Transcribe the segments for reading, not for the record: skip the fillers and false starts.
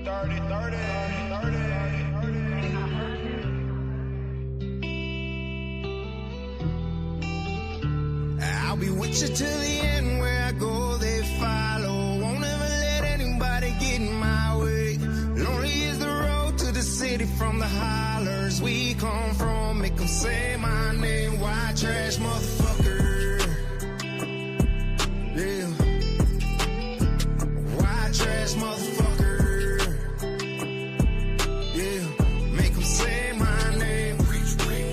I'll be with you till the end, where I go they follow. Won't ever let anybody get in my way. Lonely is the road to the city from the hollers we come from. Make them say my name, white trash motherfucker. Yeah. White trash motherfucker. Yeah. Make them say my name.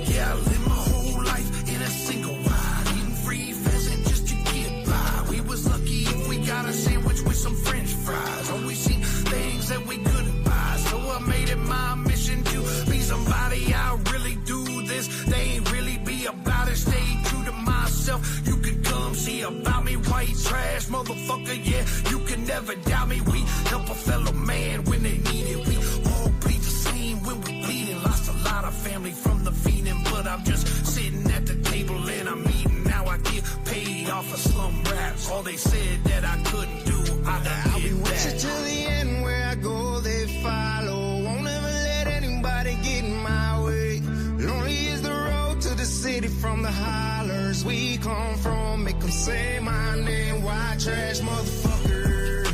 Yeah, I live my whole life in a single wide, eating free pheasant just to get by. We was lucky if we got a sandwich with some french fries. Always seen things that we couldn't buy, so I made it my mission to be somebody. I really do this, they ain't really be about it. Stay true to myself, you can come see about me. White trash motherfucker, yeah, you can never doubt me. We help a fellow man when they need it. We all bleed the same when we bleeding. Lost a lot of family from the fiending, but I'm just sitting at the table and I'm eating. Now I get paid off of slum raps. All they said that I couldn't do, I'll be with you till the end, where I go they follow. Won't ever let anybody get in my way. Lonely is the road to the city from the hollers we come from. Make them say my name, white trash motherfucker.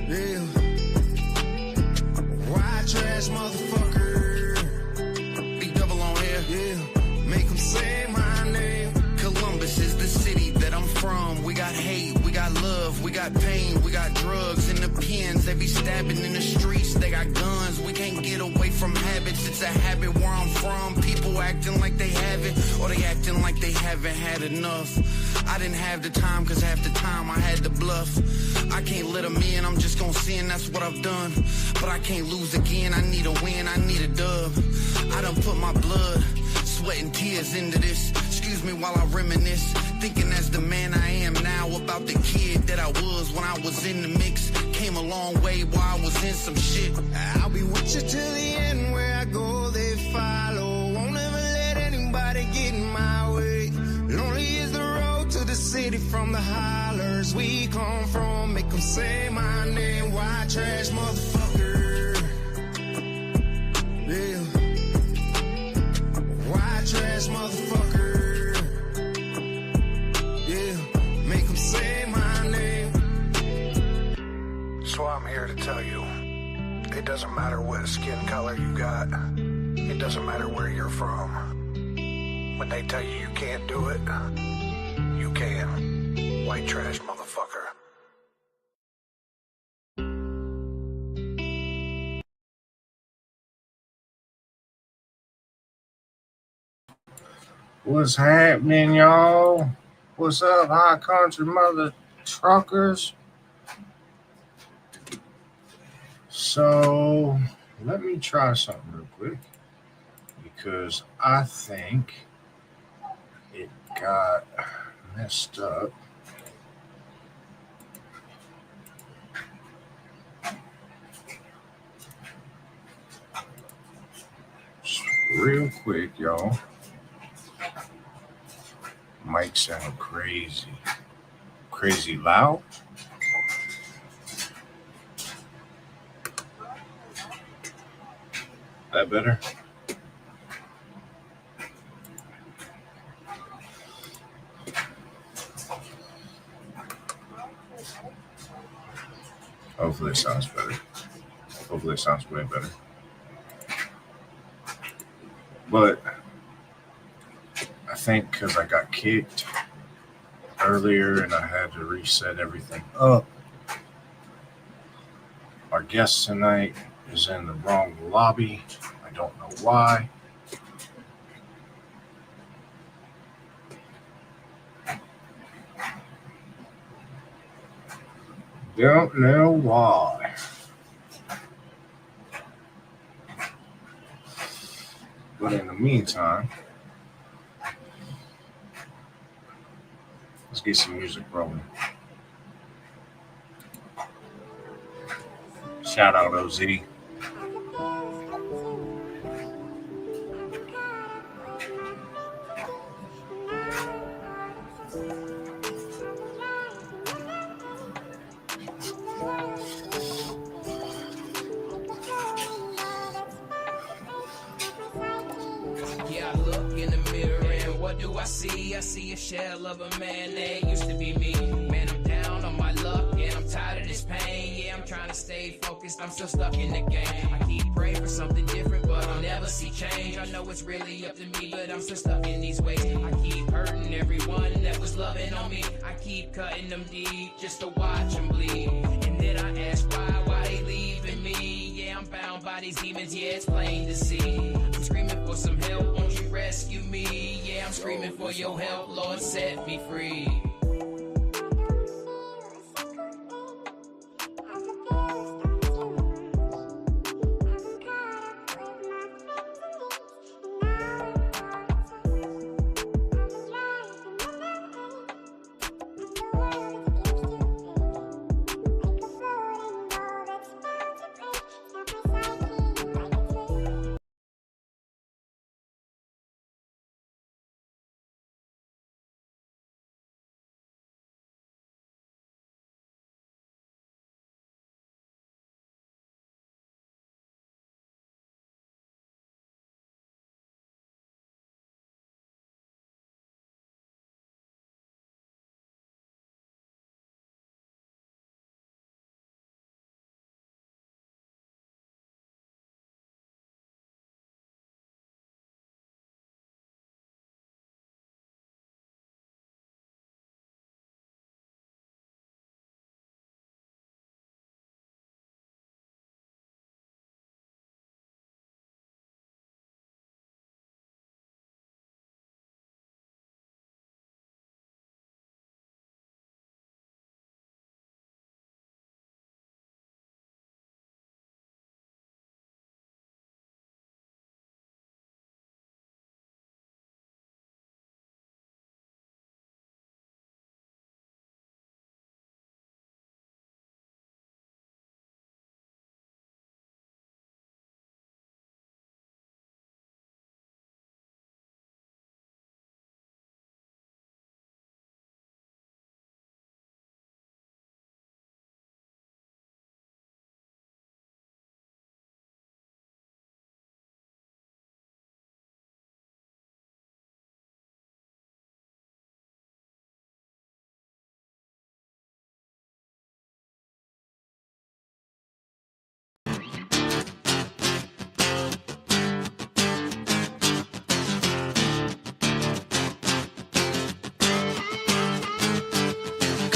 Yeah. White trash motherfucker. Big double on here. Yeah. Make them say my name. Columbus is the city that I'm from. We got hate, we got love, we got pain, we got drugs in the pens. They be stabbing in the streets, they got guns. We can't get away from habits. It's a habit where I'm from. People acting like they have it, or they acting like they haven't had enough. I didn't have the time, cause half the time I had to bluff. I can't let them in, I'm just gonna sin, that's what I've done. But I can't lose again, I need a win, I need a dub. I done put my blood, sweat and tears into this. Excuse me while I reminisce, thinking as the man I am now about the kid that I was when I was in the mix. Came a long way while I was in some shit. I'll be with you till the end, where I go they follow. Won't ever let anybody get in my way. Lonely is the road to the city from the hollers we come from. Make them say my name, white trash motherfucker. Yeah. White trash motherfucker. Yeah. Make them say my name. So I'm here to tell you, it doesn't matter what skin color you got. It doesn't matter where you're from. When they tell you you can't do it, you can. White trash motherfucker. What's happening, y'all? What's up, high country mother truckers? So, let me try something real quick, because I think it got messed up. Just real quick, y'all. Mic sound crazy loud. That better? Hopefully it sounds better. Hopefully it sounds way better. But I think because I got kicked earlier and I had to reset everything up, our guest tonight is in the wrong lobby. I don't know why. Don't know why. But in the meantime, let's get some music rolling. Shout out OZ. I look in the mirror and what do I see? I see a shell of a man that used to be me. Man, I'm down on my luck and I'm tired of this pain. Yeah, I'm trying to stay focused, I'm still stuck in the game. I keep praying for something different, but I'll never see change. I know it's really up to me, but I'm still stuck in these ways. I keep hurting everyone that was loving on me. I keep cutting them deep just to watch them bleed. And then I ask why they leaving me? Yeah, I'm bound by these demons, yeah, it's plain to see. I'm screaming for some help, won't you rescue me? Yeah, I'm screaming for your help, Lord, set me free.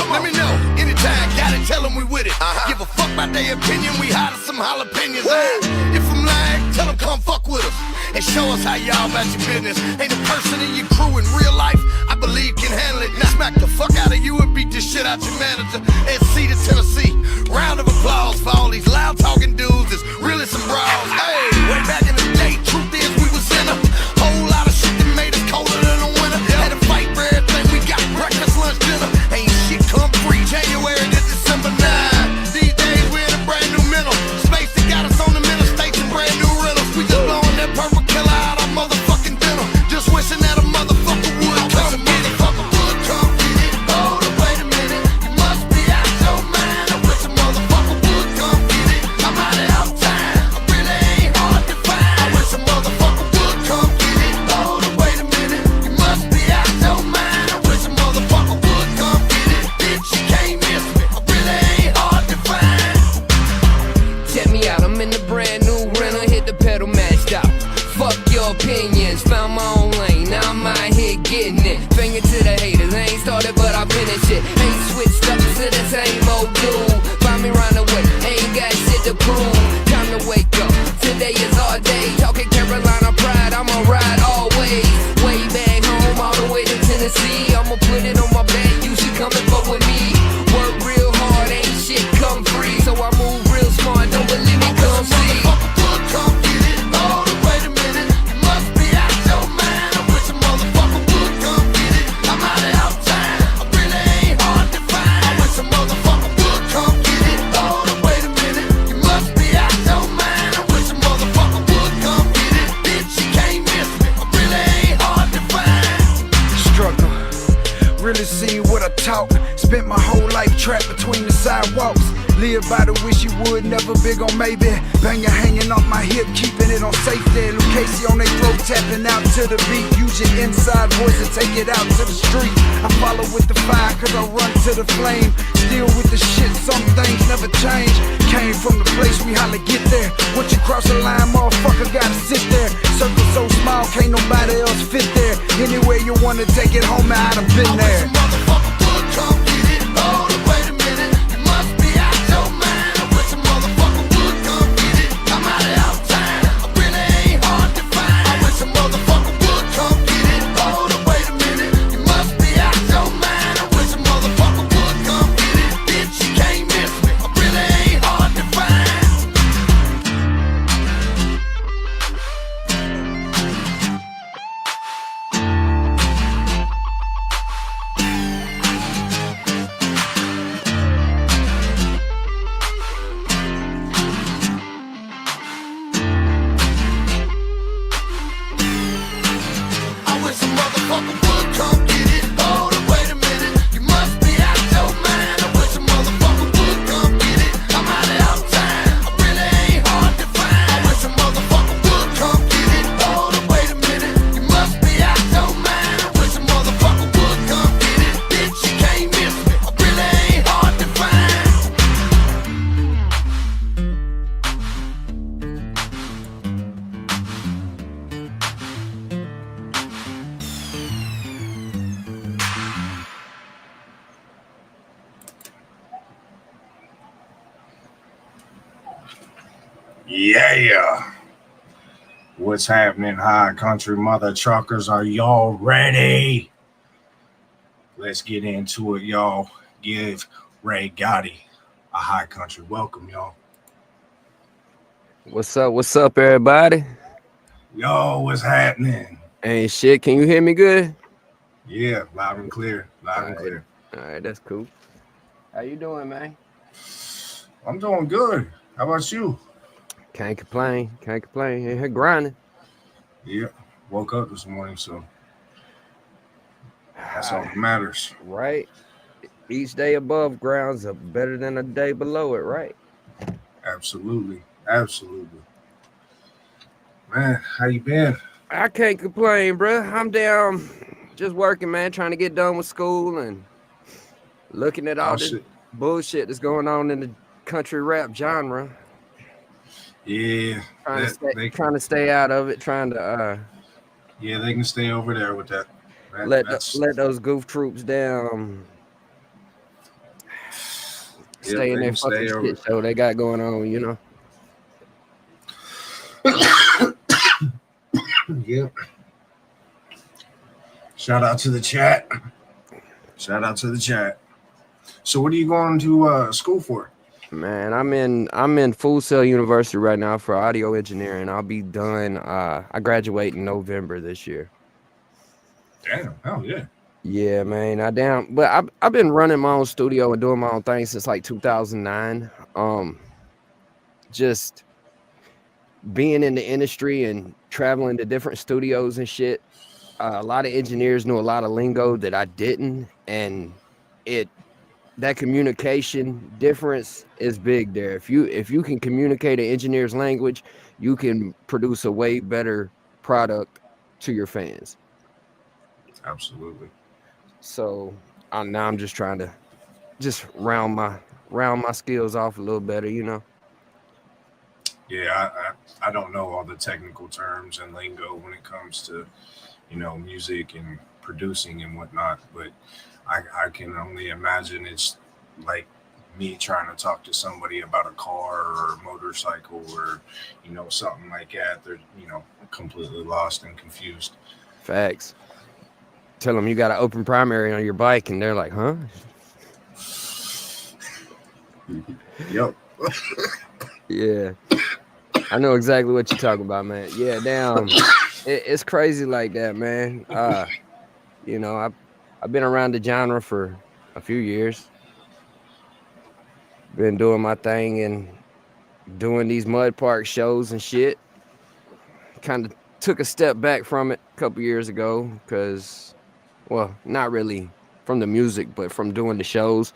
Let me know, anytime, got it, tell them we with it. Give a fuck about their opinion, we hotter some jalapenos. If I'm lying, tell them come fuck with us and show us how y'all about your business. Ain't a person in your crew in real life I believe can handle it. Now smack the fuck out of you and beat the shit out your manager. SC to Tennessee, round of applause for all these loud talking dudes. It's really some brawls. Hey, way back in the day, truth is we was in a whole lot of shit that made us colder than a winter. Had to fight for everything, we got breakfast, lunch, dinner. Ain't shit come free, January to December 9. These days we're in a brand new mental space that got us on the middle states and brand new rentals. We just blowing that purple killer out our motherfucking dental. Just wishing that a motherfucker would come and get it. Motherfucker would come get it. Hold up, wait a minute, you must be out your mind. I wish a motherfucker would come get it. I'm out of time, I really ain't hard to find. I wish a motherfucker would come get it. Hold up, wait a minute, you must be out your mind. I wish a motherfucker would come get it. Bitch, you can't miss me, I really ain't hard to find. Check me out, I'm in the brand new rental, hit the pedal matched out. Fuck your opinions, found my own lane, now I'm out here getting it. Finger to the haters, I ain't started but I finished it. Ain't switched up to the same old dude. Find me round the way, ain't got shit to prove. Time to wake up, today is our day. Talking Carolina pride, I'ma ride always. Way back home, all the way to Tennessee. I'ma put it on my back, you should come and fuck with me. Work real hard, ain't shit come free. So I move real smart, don't believe me, come see. Motherfucker would come get it. Hold up, wait a minute, you must be out your mind. I wish a motherfucker would come get it. I'm out of time, I really ain't hard to find. I wish a motherfucker would come get it. Hold up, wait a minute, you must be out your mind. I wish a motherfucker would come get it. Bitch, you can't miss me, I really ain't hard to find. Struggle, really see what I talk. Spent my whole life trapped between the sidewalks. Live by the wish you would, never big on maybe. Banger hanging off my hip, keeping it on safety. Luke Casey on their throat, tapping out to the beat. Use your inside voice and take it out to the street. I follow with the fire, cause I run to the flame. Still with the shit, some things never change. Came from the place we holla get there. Once you cross the line, motherfucker gotta sit there. Circle so small, can't nobody else fit there. Anywhere you wanna take it home, I done been there. Motherfucker would come get it. Hold up, wait a minute. You must be out your mind. I wish a motherfucker would come get it. I'm out of time. I really ain't hard to find. I wish a motherfucker would come get it. Hold up, wait a minute. You must be out your mind. I wish a motherfucker would come get it. Bitch, you can't miss me. I really ain't hard to find. I wish a motherfucker would come get it. Hold up, wait a minute. You must be out your mind. I wish a motherfucker would come get it. I'm out of time. I really ain't hard to find. I wish a motherfucker would come get it. Hold up, wait a minute. You must be out your mind. I wish a motherfucker would come get it. Bitch, you can't miss me. I really ain't hard to find. Yeah. What's happening, high country mother truckers? Are y'all ready? Let's get into it, y'all. Give Ray Gotti a high country welcome, y'all. What's up, everybody? Yo, what's happening? Ain't shit. Can you hear me good? Yeah, loud and clear. Loud and Alright. clear. All right, that's cool. How you doing, man? I'm doing good. How about you? Can't complain. Ain't here grinding. Yeah, woke up this morning, so that's all that matters. Right? Each day above ground's better than a day below it, right? Absolutely. Absolutely. Man, how you been? I can't complain, bro. I'm down just working, man, trying to get done with school and looking at all this shit. bullshit that's going on in the country rap genre. Yeah. Trying to stay out of it, trying to Yeah, they can stay over there with that. let those goof troops down. Stay in their fucking shit show they got going on, you know. Yep. Shout out to the chat. So what are you going to school for? Man, I'm in Full Sail University right now for audio engineering. I'll be done. I graduate in November this year. Damn, hell yeah. Yeah, man. I've been running my own studio and doing my own thing since like 2009. Just being in the industry and traveling to different studios and shit. A lot of engineers knew a lot of lingo that I didn't, and that communication difference is big there. If you can communicate an engineer's language, you can produce a way better product to your fans. Absolutely. So now I'm just trying to round my skills off a little better, you know. Yeah, I don't know all the technical terms and lingo when it comes to, music and producing and whatnot, but I can only imagine it's like me trying to talk to somebody about a car or a motorcycle or, something like that. They're, completely lost and confused. Facts. Tell them you got an open primary on your bike and they're like, huh? Yep. Yeah. I know exactly what you're talking about, man. Yeah, damn. It's crazy like that, man. I've been around the genre for a few years. Been doing my thing and doing these mud park shows and shit. Kind of took a step back from it a couple years ago because, well, not really from the music, but from doing the shows.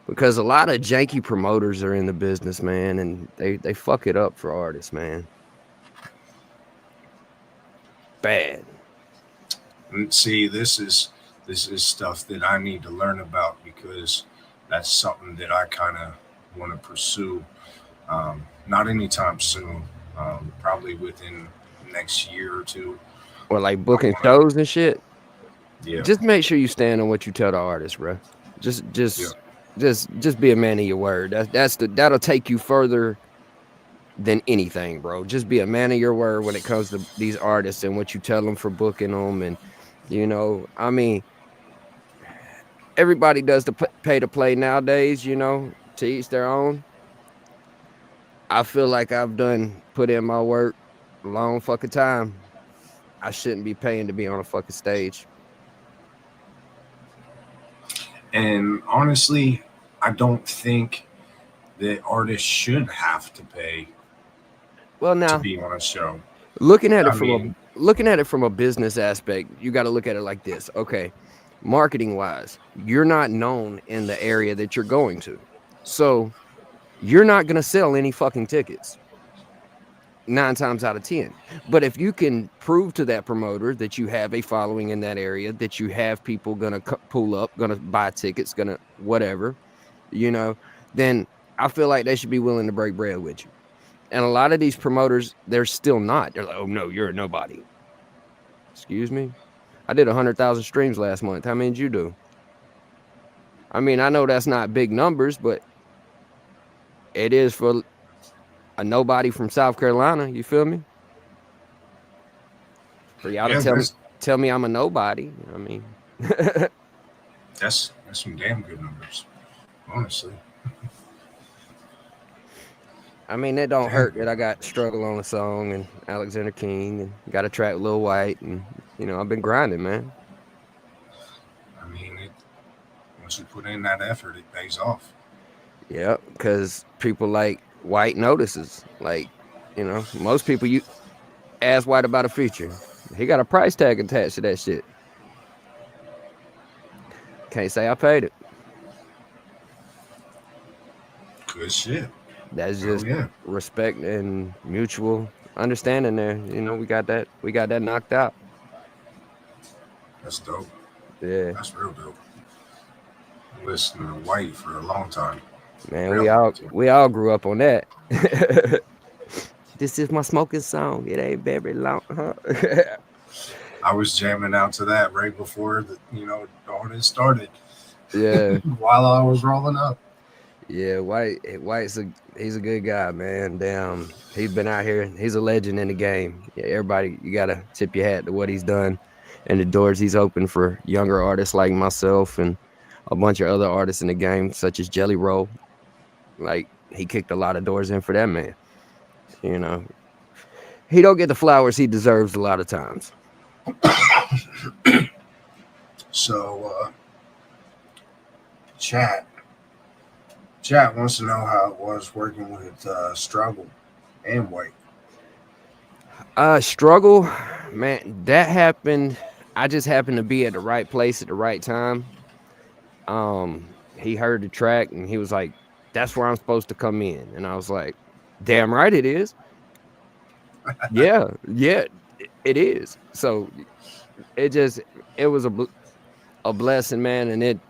because a lot of janky promoters are in the business, man, and they fuck it up for artists, man. Bad. And see, this is stuff that I need to learn about because that's something that I kind of want to pursue. Not anytime soon. Probably within next year or two. Or like I booking wanna, shows and shit. yeah, Just make sure you stand on what you tell the artist, bro. Just yeah. just just be a man of your word. That'll take you further than anything, bro. Just be a man of your word when it comes to these artists and what you tell them for booking them. And I mean, everybody does the pay to play nowadays. To each their own. I feel like I've put in my work a long fucking time. I shouldn't be paying to be on a fucking stage. And honestly, I don't think that artists should have to pay Well, to now be on a show. looking at it I mean, from a business aspect, you got to look at it like this. Okay, marketing wise, you're not known in the area that you're going to, so you're not gonna sell any fucking tickets 9 times out of 10. But if you can prove to that promoter that you have a following in that area, that you have people gonna pull up, gonna buy tickets, gonna whatever, then I feel like they should be willing to break bread with you. And a lot of these promoters, they're still not. They're like, oh no, you're a nobody. Excuse me? I did 100,000 streams last month. How many did you do? I mean, I know that's not big numbers, but it is for a nobody from South Carolina. You feel me? For y'all yeah, to tell me I'm a nobody. I mean, that's some damn good numbers, honestly. I mean, it don't hurt that I got Struggle on the song and Alexander King and got a track with Lil White, and I've been grinding, man. I mean, once you put in that effort, it pays off. Yeah, because people like White notices. Like, most people, you ask White about a feature, he got a price tag attached to that shit. Can't say I paid it. Good shit. That's just respect and mutual understanding there. We got that knocked out. That's dope. Yeah. That's real dope. Listening to White for a long time. Man, we all grew up on that. This is my smoking song. It ain't very long, huh? I was jamming out to that right before all this started. Yeah. While I was rolling up. Yeah, White's he's a good guy, man. Damn, he's been out here. He's a legend in the game. Yeah, everybody, you gotta tip your hat to what he's done and the doors he's opened for younger artists like myself and a bunch of other artists in the game, such as Jelly Roll. Like, he kicked a lot of doors in for that man. He don't get the flowers he deserves a lot of times. So, Chat wants to know how it was working with Struggle and White. Struggle, man, that happened. I just happened to be at the right place at the right time. He heard the track and he was like, that's where I'm supposed to come in. And I was like, damn right it is. yeah, it is. So it was a blessing, man. And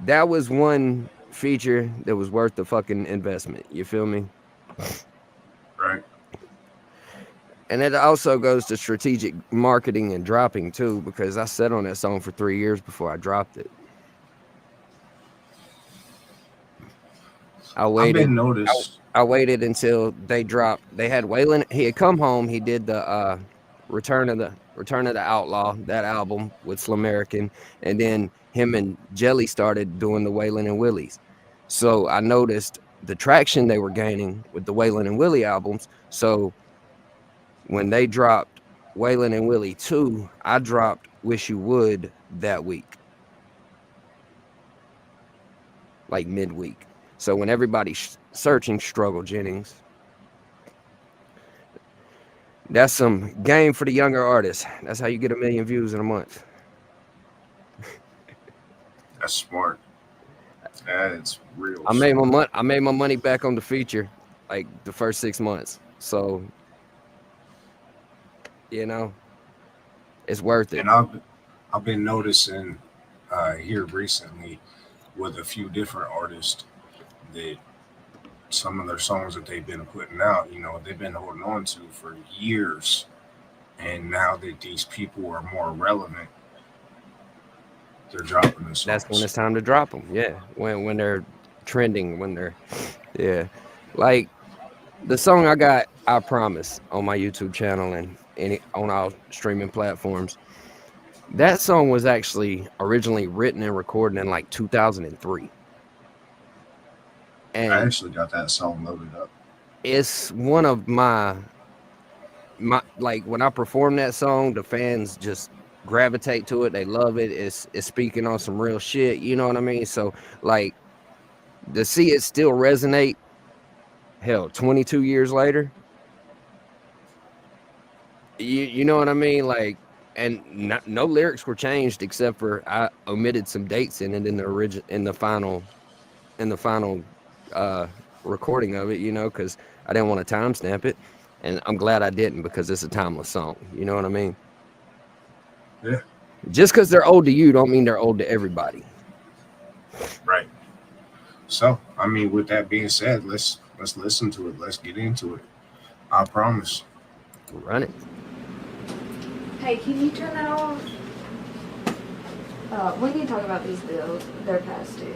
that was one feature that was worth the fucking investment. You feel me? Right. And it also goes to strategic marketing and dropping too, because I sat on that song for 3 years before I dropped it. I waited until they dropped. They had Waylon. He had come home. He did the Return of the Outlaw, that album with Slamerican, and then him and Jelly started doing the Waylon and Willie's. So I noticed the traction they were gaining with the Waylon and Willie albums. So when they dropped Waylon and Willie 2, I dropped Wish You Would that week, like midweek. So when everybody's searching Struggle Jennings, that's some game for the younger artists. That's how you get 1 million views in a month. That's smart. That's real. I made my money. I made my money back on the feature, like the first 6 months. So, you know, it's worth it. And I've been noticing here recently with a few different artists that some of their songs that they've been putting out, you know, they've been holding on to for years. And now that these people are more relevant, they're dropping the songs. That's when it's time to drop them. Yeah, when they're trending, when they're, yeah, like the song I got, I Promise, on my YouTube channel and on all streaming platforms. That song was actually originally written and recorded in like 2003. And I actually got that song loaded up. It's one of my like when I perform that song, the fans just gravitate to it. They love it. It's speaking on some real shit. You know what I mean? So like to see it still resonate, hell, 22 years later. You know what I mean? Like, and no lyrics were changed except for I omitted some dates in it in the final recording of it, you know, because I didn't want to timestamp it, and I'm glad I didn't because it's a timeless song. You know what I mean? Yeah. Just because they're old to you don't mean they're old to everybody. Right. So, I mean, with that being said, let's listen to it. Let's get into it. I Promise. Run it. Hey, can you turn that off? We need to talk about these bills. They're past due.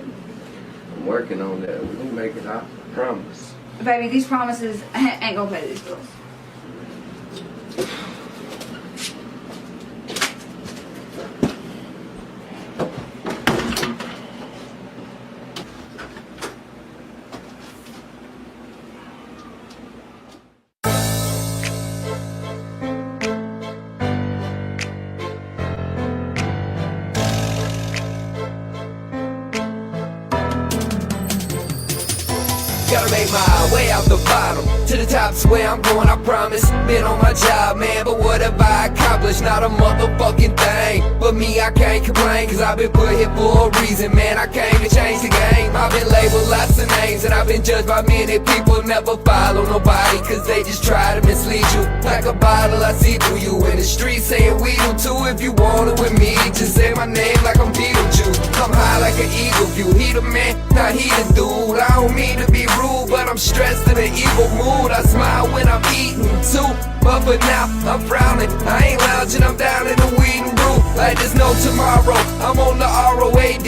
I'm working on that. We're gonna make it. I promise. Baby, these promises ain't gonna pay these bills. Gotta make my way out the bottom to the top's where I'm going, I promise. Been on my job, man, but what have I accomplished? Not a motherfucking thing. But me, I can't complain, cause I've been put here for a reason, man. I came to change the game. I've been labeled lots of names, and I've been judged by many people. Never follow nobody, cause they just try to mislead you. Like a bottle, I see through you. In the streets saying we do too. If you want it with me, just say my name like I'm Beetlejuice. I'm high like an eagle view. He the man, not he the dude. I don't mean to be rude, but I'm stressed in an evil mood. I smile when I'm eating too, but for now I'm frowning. I ain't lounging, I'm down in the weed and brew like there's no tomorrow. I'm on the ROAD,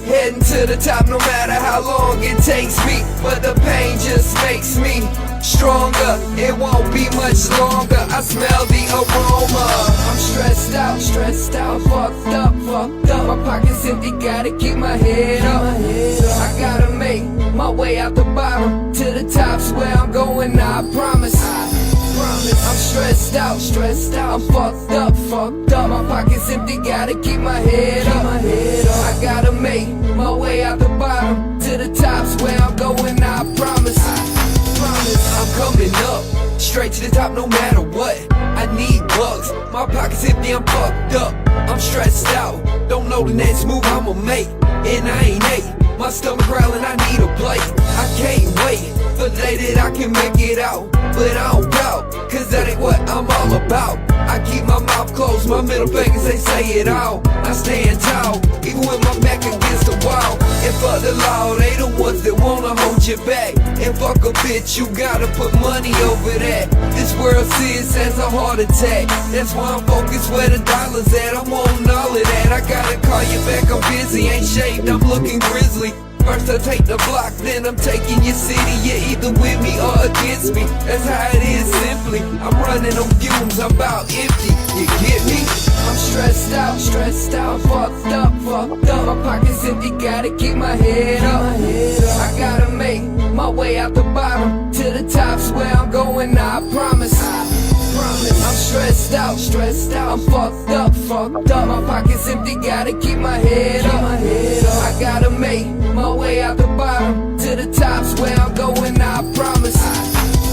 heading to the top no matter how long it takes me. But the pain just makes me stronger. It won't be much longer. I smell the aroma. I'm stressed out, fucked up. My pockets empty, gotta keep my head up. I gotta make my way out the bottom to the top's where I'm going, I promise. I'm stressed out, I'm fucked up. My pockets empty, gotta keep my head up. I gotta make my way out the bottom to the top's where I'm going, I promise. I'm coming up, straight to the top no matter what. I need bucks, my pockets empty, I'm fucked up. I'm stressed out, don't know the next move I'ma make. And I ain't ate, my stomach growling, I need a plate. I can't wait for the day that I can make it out. But I don't doubt, cause that ain't what I'm all about. I keep my mouth closed, my middle fingers, they say it all. I stand tall, even with my back against the wall. And fuck the law, they the ones that wanna hold you back. And fuck a bitch, you gotta put money over that. This world sees as a heart attack. That's why I'm focused where the dollar's at. I'm wanting all of that. I gotta call you back, I'm busy, ain't shaved, I'm looking grizzly. First I take the block, then I'm taking your city. You're either with me or against me. That's how it is simply. I'm running on fumes, I'm about empty. You get me? I'm stressed out, fucked up. My pockets empty, gotta keep my head up. I gotta make my way out the bottom to the top's where I'm going, I promise. I'm stressed out, I'm fucked up. My pockets empty, gotta keep my head up. I gotta make my way out the bottom to the top's where I'm going, I promise.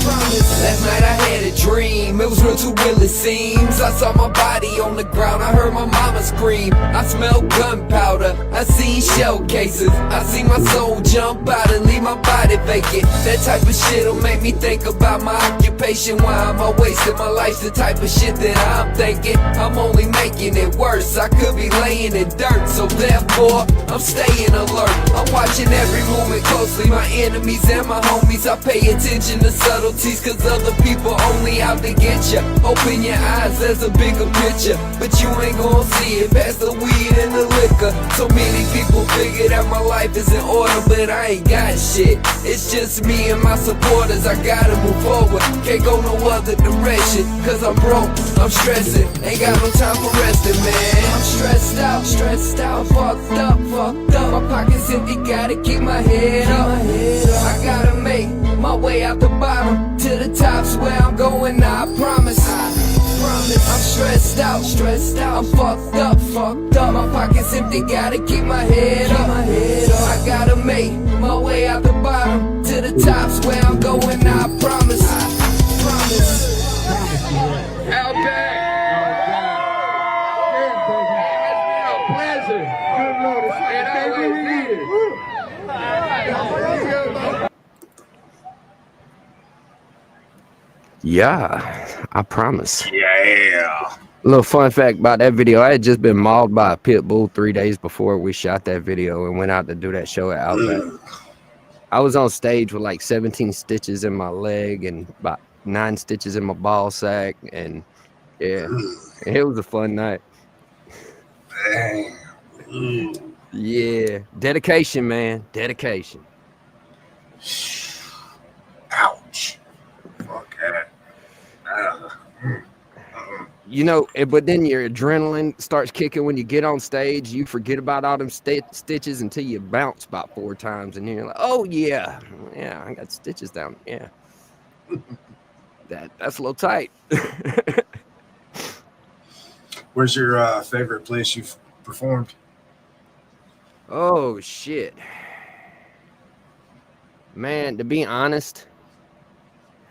Last night I had a dream, it was real too real it seems. I saw my body on the ground, I heard my mama scream. I smelled gunpowder, I seen shell cases. I seen my soul jump out and leave my body vacant. That type of shit'll make me think about my occupation. Why am I wasting my life? The type of shit that I'm thinking. I'm only making it worse, I could be laying in dirt. So therefore, I'm staying alert. I'm watching every movement closely, my enemies and my homies. I pay attention to subtleties, cause other people only out to get ya. Open your eyes, there's a bigger picture, but you ain't gon' see it past the weed and the liquor. So many people figure that my life is in order, but I ain't got shit. It's just me and my supporters, I gotta move forward. Can't go no other direction, cause I'm broke, I'm stressing. Ain't got no time for resting, man. I'm stressed out, fucked up. My pockets empty, gotta keep my head up. I gotta make my way out the bottom to the top's where I'm going now, I promise. I'm stressed out, I'm fucked up. My pockets empty, gotta keep my head up. I gotta make my way out the bottom to the top's where I'm going now, I promise. Out back. Pleasure. Good Lord, it's always needed. Yeah, I promise. Yeah. Little fun fact about that video, I had just been mauled by a pit bull 3 days before we shot that video and went out to do that show at Outback. I was on stage with like 17 stitches in my leg and about 9 stitches in my ball sack, and yeah, it was a fun night. Dang. Yeah, dedication, man, dedication. Ouch. Fuck that. You know, but then your adrenaline starts kicking when you get on stage. You forget about all them stitches until you bounce about 4 times, and then you're like, "Oh yeah, I got stitches down." Yeah, that's a little tight. Where's your favorite place you've performed? Oh shit, man. To be honest,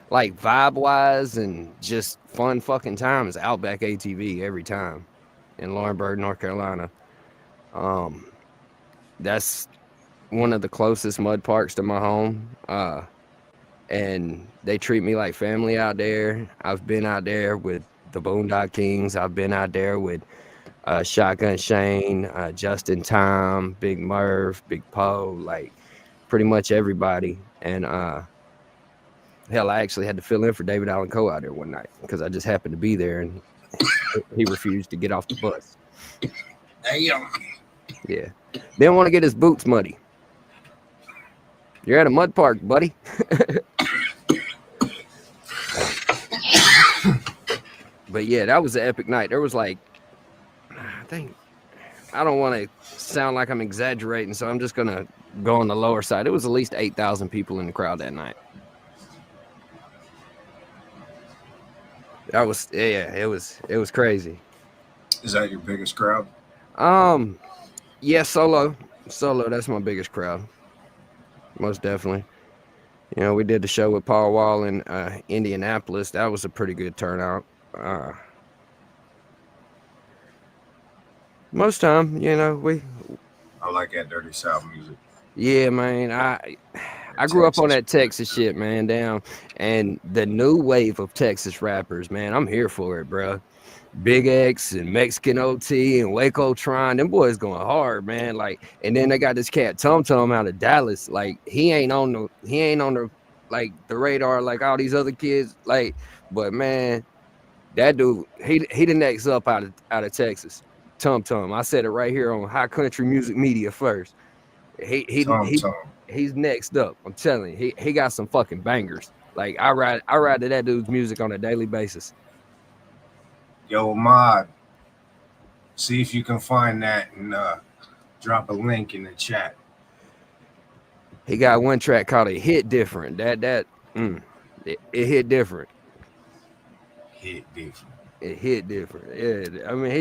like vibe wise and just fun fucking times, Outback ATV every time in Laurinburg, North Carolina. That's one of the closest mud parks to my home, and they treat me like family out there. I've been out there with the Boondock Kings. I've been out there with Shotgun Shane, Justin Tom, Big Murph, Big Poe, like pretty much everybody. And hell, I actually had to fill in for David Allen Coe out there one night because I just happened to be there, and he refused to get off the bus. Damn. Yeah, didn't want to get his boots muddy. You're at a mud park, buddy. But yeah, that was an epic night. There was like, I don't want to sound like I'm exaggerating, so I'm just gonna go on the lower side. It was at least 8,000 people in the crowd that night. That was, yeah, it was crazy. Is that your biggest crowd? Yeah, solo, that's my biggest crowd, most definitely. You know, we did the show with Paul Wall in Indianapolis. That was a pretty good turnout. Most time, you know, I like that Dirty South music. Yeah, man, I grew up on that Texas shit, man, down, and the new wave of Texas rappers, man, I'm here for it, bro. Big X and Mexican OT and Waco Tron, them boys going hard, man. Like, and then they got this cat Tum Tum out of Dallas. Like, he ain't on the like the radar like all these other kids. Like, but man, that dude, he the next up out of Texas. Tum Tum. I said it right here on High Country Music Media first. He's next up. I'm telling you, he got some fucking bangers. Like, I ride to that dude's music on a daily basis. Yo, Mod, see if you can find that and drop a link in the chat. He got one track called "It Hit Different." It hit different. It hit different. Yeah, I mean,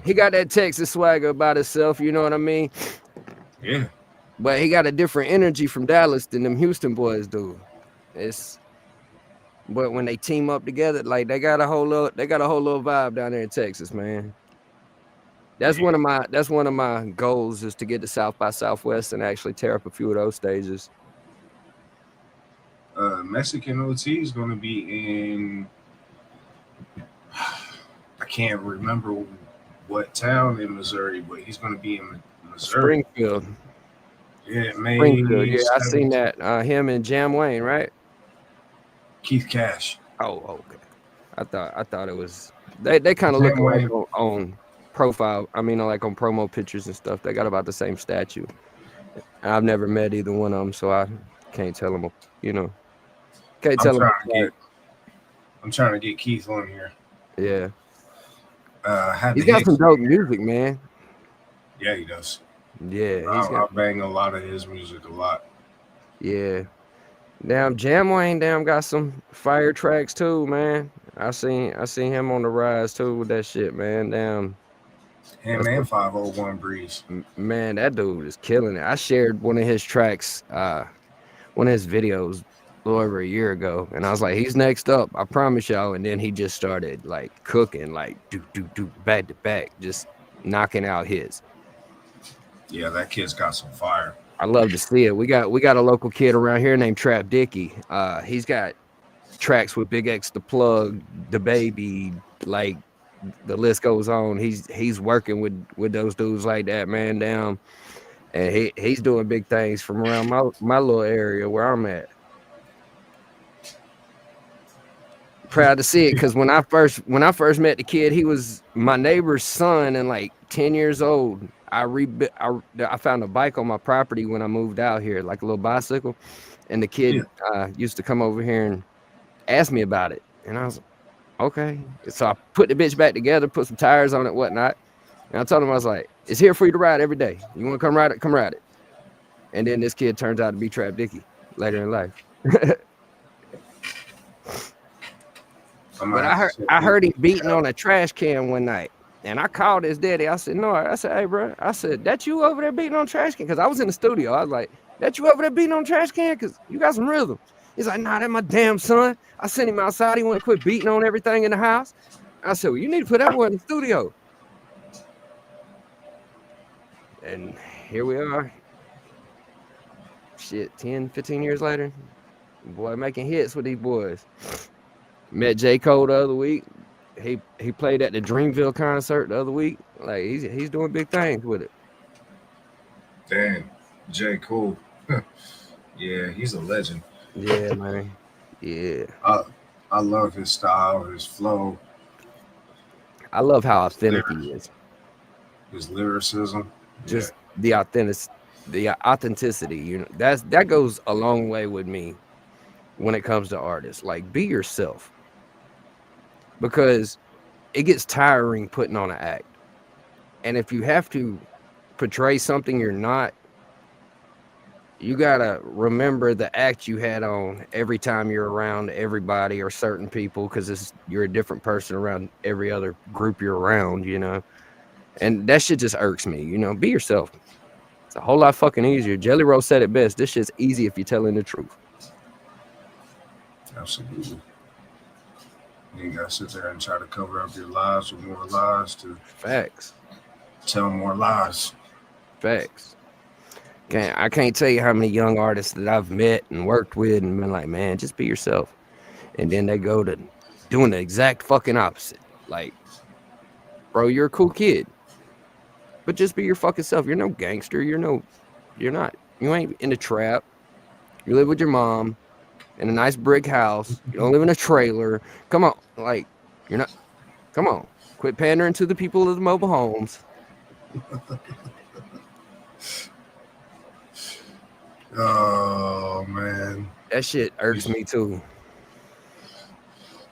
he got that Texas swagger about himself. You know what I mean? Yeah. But he got a different energy from Dallas than them Houston boys do. But when they team up together, like they got a whole little vibe down there in Texas, man. That's one of my goals is to get to South by Southwest and actually tear up a few of those stages. Mexican OT is going to be in. I can't remember what town in Missouri, but he's going to be in Missouri. Springfield. Yeah, May Springfield. Yeah, I 7th. seen that. Him and Jam Wayne, right? Keith Cash. Oh, okay. I thought it was they kind of look like on profile. I mean, like on promo pictures and stuff. They got about the same statue. I've never met either one of them, so I can't tell them. You know, can't tell them. I'm trying to get Keith on here. Yeah. He's got some dope music, man. Yeah, he does. Yeah, I bang a lot of his music a lot. Yeah. Damn, Jam Wayne got some fire tracks too, man. I seen him on the rise too with that shit, man. Damn. Him and 501 Breeze. Man, that dude is killing it. I shared one of his tracks, one of his videos a little over a year ago, and I was like, he's next up, I promise y'all. And then he just started like cooking, like do back to back, just knocking out hits. Yeah, that kid's got some fire. I love to see it. We got a local kid around here named Trap Dicky. He's got tracks with Big X the Plug, The Baby, like the list goes on. He's working with those dudes like that, man, down. And he's doing big things from around my little area where I'm at. Proud to see it, because when I first met the kid, he was my neighbor's son and like 10 years old. I found a bike on my property when I moved out here, like a little bicycle, and the kid used to come over here and ask me about it, and I was like, okay. So I put the bitch back together, put some tires on it, whatnot, and I told him, I was like, it's here for you to ride every day. You want to come ride it? Come ride it. And then this kid turns out to be Trap Dicky later in life. But I heard him beating on a trash can one night. And I called his daddy. I said, no. I said, hey, bro. I said, that you over there beating on trash can? Because I was in the studio. I was like, that you over there beating on trash can? Because you got some rhythm. He's like, nah, that my damn son. I sent him outside. He want to quit beating on everything in the house. I said, well, you need to put that boy in the studio. And here we are. Shit, 10, 15 years later. Boy, making hits with these boys. Met J. Cole the other week. He played at the Dreamville concert the other week. Like he's doing big things with it. Damn, J. Cole. Yeah, he's a legend. Yeah, man. Yeah. I love his style, his flow. I love how authentic he is. His lyricism. Just the authenticity. You know, that goes a long way with me when it comes to artists. Like, be yourself. Because it gets tiring putting on an act. And if you have to portray something you're not, you gotta remember the act you had on every time you're around everybody or certain people, because you're a different person around every other group you're around, you know. And that shit just irks me, you know. Be yourself. It's a whole lot fucking easier. Jelly Roll said it best. This shit's easy if you're telling the truth. Absolutely. You gotta sit there and try to cover up your lies with more lies to facts. Tell more lies. Facts. I can't tell you how many young artists that I've met and worked with and been like, man, just be yourself. And then they go to doing the exact fucking opposite. Like, bro, you're a cool kid, but just be your fucking self. You're no gangster. You're not. You ain't in the trap. You live with your mom in a nice brick house. You don't live in a trailer. Come on. Like, you're not. Come on. Quit pandering to the people of the mobile homes. Oh, man. That shit irks me too.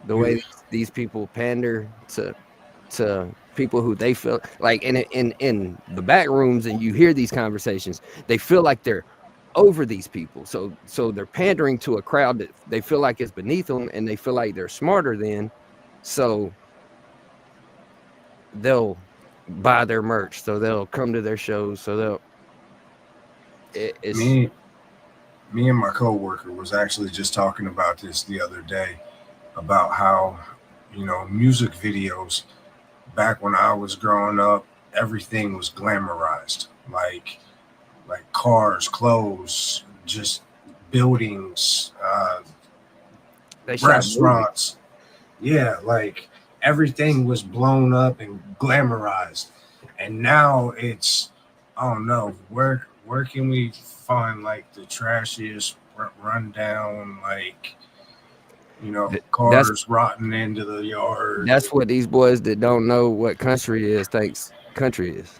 The way these people pander to people who they feel like in the back rooms, and you hear these conversations, they feel like they're over these people. So they're pandering to a crowd that they feel like is beneath them, and they feel like they're smarter than. So they'll buy their merch. So they'll come to their shows. So me and my coworker was actually just talking about this the other day. about how, you know, music videos back when I was growing up, everything was glamorized, like cars, clothes, just buildings, They shot movies. restaurants. Yeah, like everything was blown up and glamorized. And now it's, I don't know, where can we find like the trashiest rundown, like, you know, That's cars rotting into the yard. that's what these boys that don't know what country is thinks country is.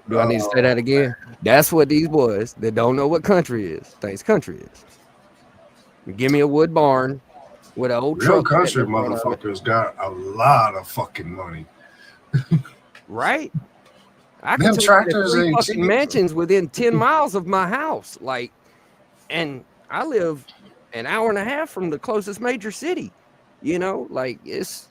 Do I need to say that Oh, again? That's what these boys that don't know what country is thinks country is. Give me a wood barn with an old real truck sitting country in front of it, motherfuckers got a lot of fucking money. right? I can Them tell you there's tractors 3 ain't fucking cheap. mansions within 10 miles of my house. Like, and I live an hour and a half from the closest major city. You know, like it's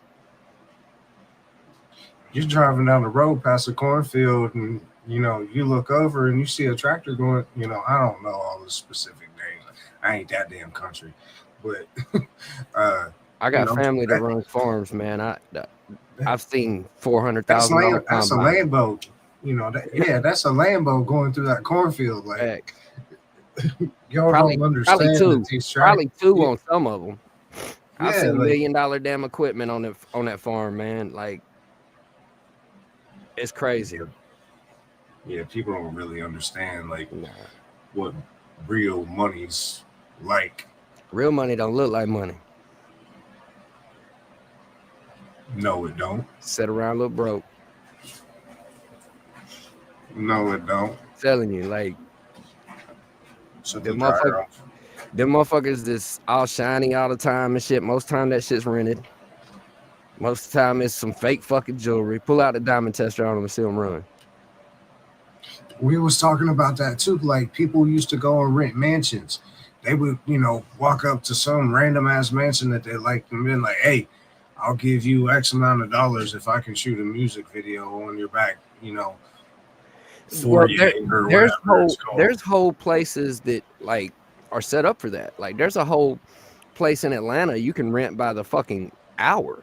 You're driving down the road past a cornfield and, you know, you look over and you see a tractor going, you know, I don't know all the specific names. I ain't that damn country. But I you got know, family that runs farms, man. I've seen that's $400,000 that's a combine. Lambo. You know, yeah, that's a Lambo going through that cornfield. Like, Back. y'all Probably don't understand that these probably two yeah, on some of them. I've yeah, seen $1 like, million damn equipment on that farm, man. Like it's crazy. yeah, people don't really understand like Nah. what real money's like. Real money don't look like money. No, it don't. Sit around look broke. No, it don't. Telling you, like Shut the them dryer off. motherfuckers that's all shiny all the time and shit. Most time that shit's rented. Most of the time it's some fake fucking jewelry. Pull out the diamond tester on them and see them run. We was talking about that too. Like, people used to go and rent mansions. They would, you know, walk up to some random ass mansion that they liked and been like, "Hey, I'll give you X amount of dollars if I can shoot a music video on your back." You know, Well, 48 or whatever it's called. there's whole places that like are set up for that. Like there's a whole place in Atlanta you can rent by the fucking hour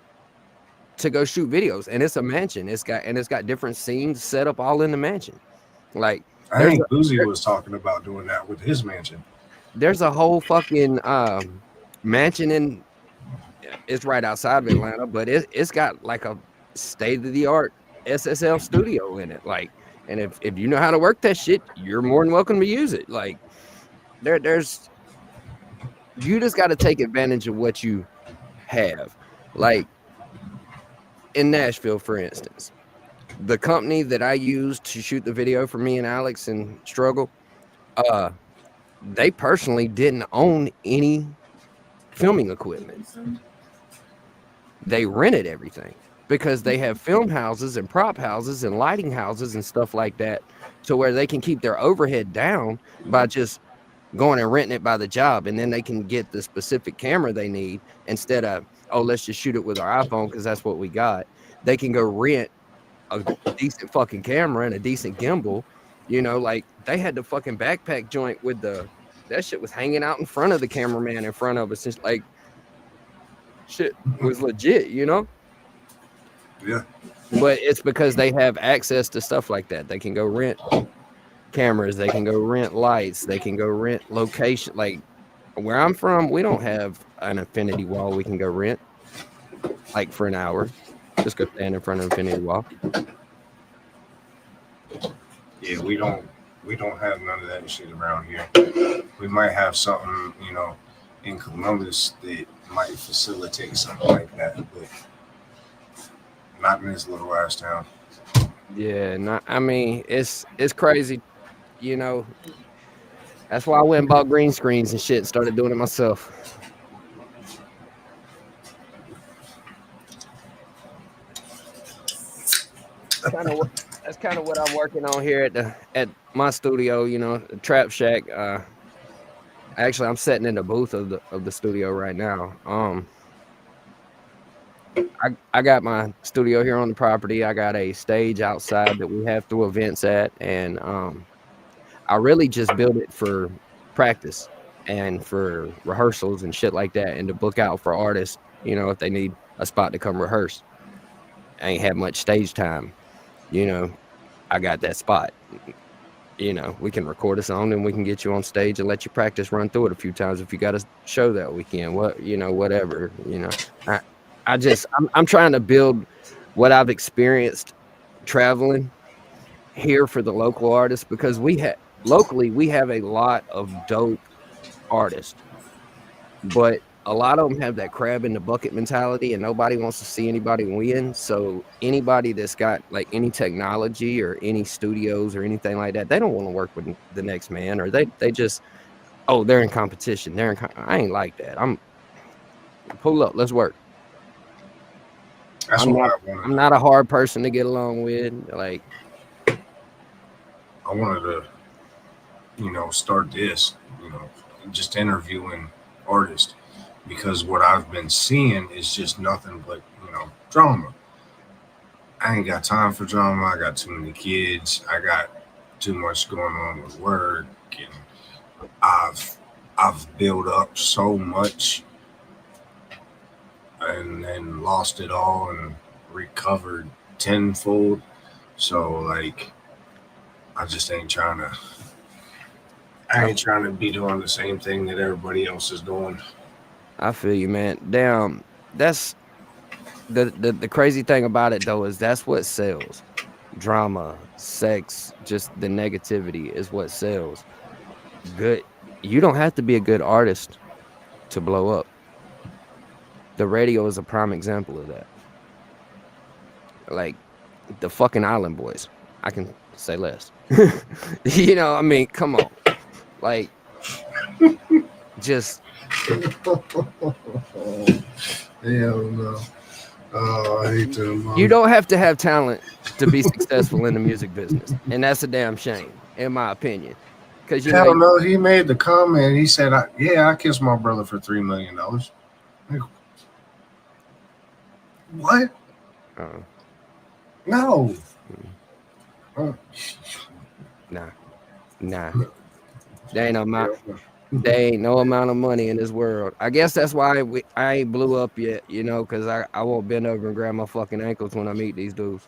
to go shoot videos, and it's a mansion. It's got different scenes set up all in the mansion. Like I think Boozy was talking about doing that with his mansion. there's a whole fucking mansion in it's right outside of Atlanta, but it's got like a state of the art SSL studio in it. Like, and if you know how to work that shit, you're more than welcome to use it. Like, there's you just got to take advantage of what you have. Like in Nashville, for instance, the company that I used to shoot the video for me and Alex and Struggle, they personally didn't own any filming equipment. They rented everything because they have film houses and prop houses and lighting houses and stuff like that, to where they can keep their overhead down by just going and renting it by the job, and then they can get the specific camera they need instead of, oh, let's just shoot it with our iPhone because that's what we got. They can go rent a decent fucking camera and a decent gimbal. You know, like they had the fucking backpack joint with that shit was hanging out in front of the cameraman in front of us. It's like shit was legit, you know? Yeah. But it's because they have access to stuff like that. They can go rent cameras, they can go rent lights, they can go rent location. Like where I'm from, we don't have an infinity wall we can go rent like for an hour. Just go stand in front of infinity wall. Yeah, we don't have none of that shit around here. We might have something, you know, in Columbus that might facilitate something like that, but not in this little ass town. Yeah, I mean, it's crazy, you know. That's why I went and bought green screens and shit and started doing it myself. That's kind of what I'm working on here at my studio, you know, the Trap Shack. Actually, I'm sitting in the booth of the studio right now. I got my studio here on the property. I got a stage outside that we have through events at, and I really just built it for practice. and for rehearsals and shit like that, and to book out for artists, you know, if they need a spot to come rehearse. I ain't had much stage time, you know. I got that spot. You know, we can record a song and we can get you on stage and let you practice run through it a few times if you got a show that weekend. What, you know, whatever, you know. I'm trying to build what I've experienced traveling here for the local artists, because locally we have a lot of dope artists, but a lot of them have that crab in the bucket mentality and nobody wants to see anybody win. So anybody that's got like any technology or any studios or anything like that, they don't want to work with the next man, or they just, oh, they're in competition. I ain't like that. I'm pull up, let's work. That's I'm not a hard person to get along with. Like, I wanted to, you know, start this, you know, just interviewing artists, because what I've been seeing is just nothing but, you know, drama. I ain't got time for drama. I got too many kids. I got too much going on with work, and I've built up so much and then lost it all and recovered tenfold. So like, I just ain't trying to. I ain't trying to be doing the same thing that everybody else is doing. I feel you, man. Damn, that's the crazy thing about it though, is that's what sells. Drama, sex, just the negativity is what sells. Good. You don't have to be a good artist to blow up. The radio is a prime example of that. Like the fucking Island Boys. I can say less. You know, I mean, come on. Like, just. Hell no. Oh, I hate them. You don't have to have talent to be successful in the music business, and that's a damn shame, in my opinion. Because you hell know, no, he made the comment. He said, "Yeah, I kissed my brother for $3 million." Like, what? No. Nah. There ain't no amount of money in this world. I guess that's why I ain't blew up yet, you know, because I won't bend over and grab my fucking ankles when I meet these dudes.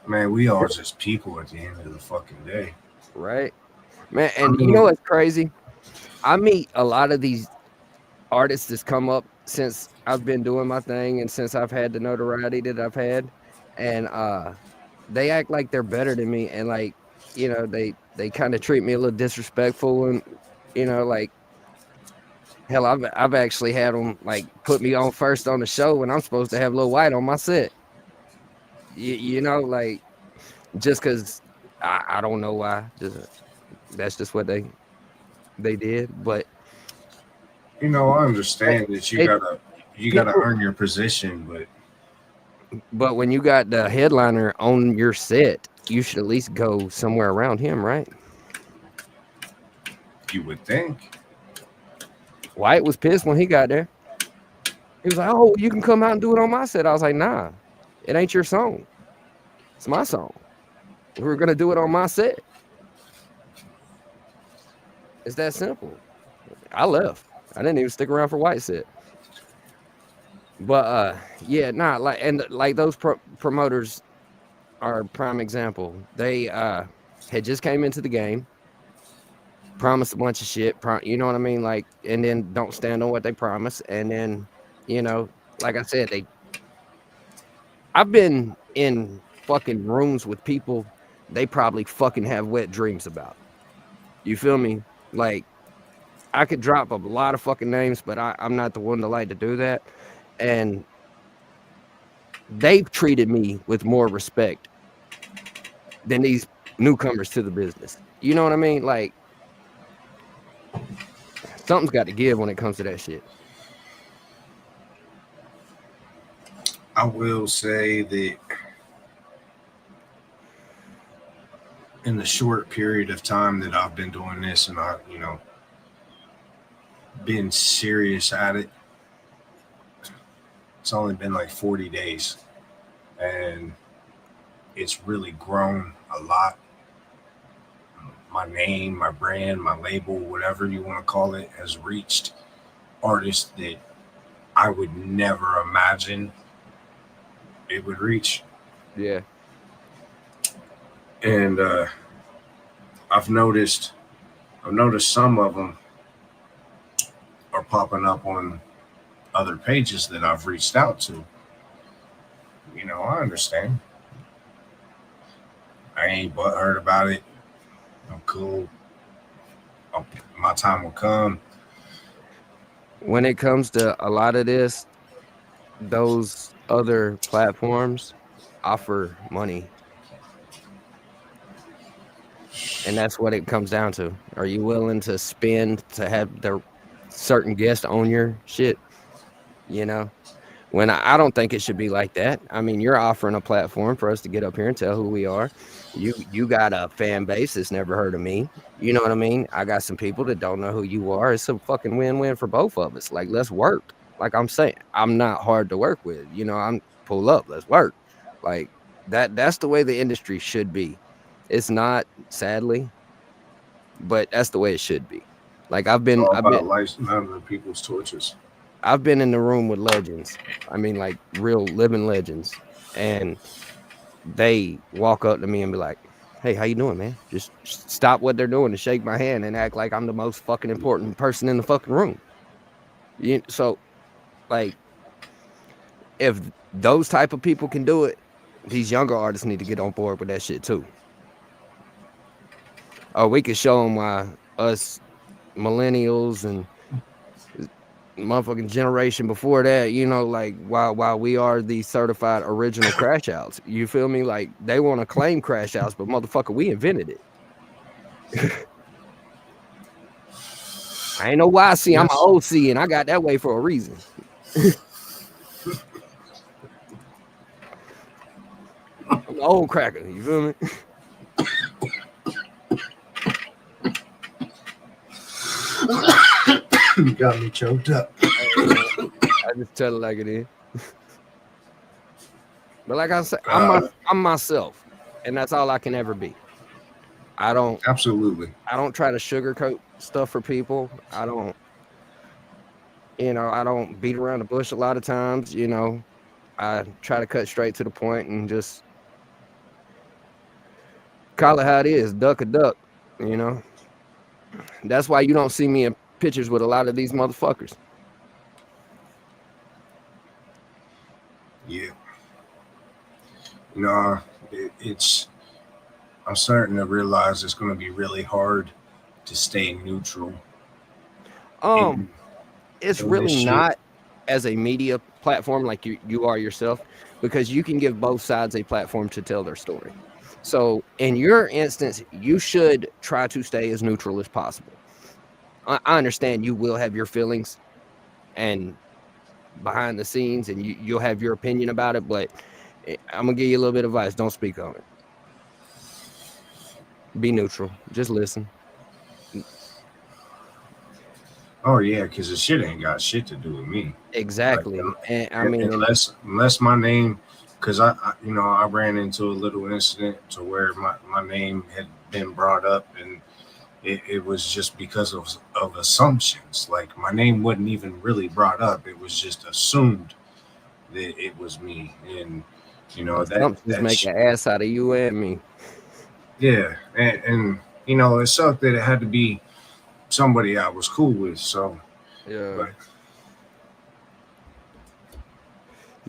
Man, we are just people at the end of the fucking day. Right? Man, and you know what's crazy? I meet a lot of these artists that's come up since I've been doing my thing and since I've had the notoriety that I've had, and they act like they're better than me, and like, you know, they kind of treat me a little disrespectful, and you know, like, hell, I've actually had them like put me on first on the show when I'm supposed to have Lil White on my set. You know, like, just because I don't know why, that's just what they did, but. You know, I understand that you gotta earn your position, but when you got the headliner on your set, you should at least go somewhere around him, right? You would think. White was pissed when he got there. He was like, "Oh, you can come out and do it on my set." I was like, "Nah, it ain't your song. It's my song. We're gonna do it on my set. It's that simple." I left. I didn't even stick around for White set. But yeah, nah, like, and like those promoters are a prime example. They had just came into the game, promised a bunch of shit, you know what I mean? Like, and then don't stand on what they promise. And then, you know, like I said, I've been in fucking rooms with people they probably fucking have wet dreams about. You feel me? Like, I could drop a lot of fucking names, but I'm not the one to like to do that. And they've treated me with more respect than these newcomers to the business. You know what I mean? Like, something's got to give when it comes to that shit. I will say that in the short period of time that I've been doing this, and I, you know, been serious at it, it's only been like 40 days, and it's really grown a lot. my name, my brand, my label, whatever you want to call it, has reached artists that I would never imagine it would reach. Yeah. And I've noticed some of them are popping up on other pages that I've reached out to. You know, I understand. I ain't butthurt about it. I'm cool. My time will come. When it comes to a lot of this, those other platforms offer money. And that's what it comes down to. Are you willing to spend to have the certain guest on your shit? You know? When I don't think it should be like that. I mean, you're offering a platform for us to get up here and tell who we are. You got a fan base that's never heard of me. You know what I mean? I got some people that don't know who you are. It's a fucking win-win for both of us. Like, let's work. Like I'm saying, I'm not hard to work with. You know, I'm pull up, let's work. Like that's the way the industry should be. It's not, sadly, but that's the way it should be. Like I've been lighting other people's torches. I've been in the room with legends. I mean, like real living legends, and they walk up to me and be like, "Hey, how you doing, man?" Just stop what they're doing and shake my hand and act like I'm the most fucking important person in the fucking room. So, like, if those type of people can do it, these younger artists need to get on board with that shit too. Or we could show them why us millennials and motherfucking generation before that, you know, like while we are the certified original crash outs. You feel me? Like they want to claim crash outs, but motherfucker, we invented it. I ain't no YC, I'm an OC, and I got that way for a reason. I'm an old cracker, you feel me? You got me choked up. I just tell it like it is. But like I said, I'm myself, and that's all I can ever be. I don't try to sugarcoat stuff for people. I don't beat around the bush a lot of times. You know, I try to cut straight to the point and just call it how it is. Duck a duck. You know, that's why you don't see me in pictures with a lot of these motherfuckers. Yeah. You know, I'm starting to realize it's going to be really hard to stay neutral. It's really not as a media platform like you are yourself, because you can give both sides a platform to tell their story. So in your instance, you should try to stay as neutral as possible. I understand you will have your feelings and behind the scenes, and you'll have your opinion about it, but I'm gonna give you a little bit of advice. Don't speak on it. Be neutral. Just listen. Oh yeah, because the shit ain't got shit to do with me. Exactly. Like, and I mean, unless my name, because I ran into a little incident to where my name had been brought up, and it was just because of assumptions. Like my name wasn't even really brought up; it was just assumed that it was me, and you know that make an ass out of you and me. Yeah, and you know it sucked that it had to be somebody I was cool with. So yeah.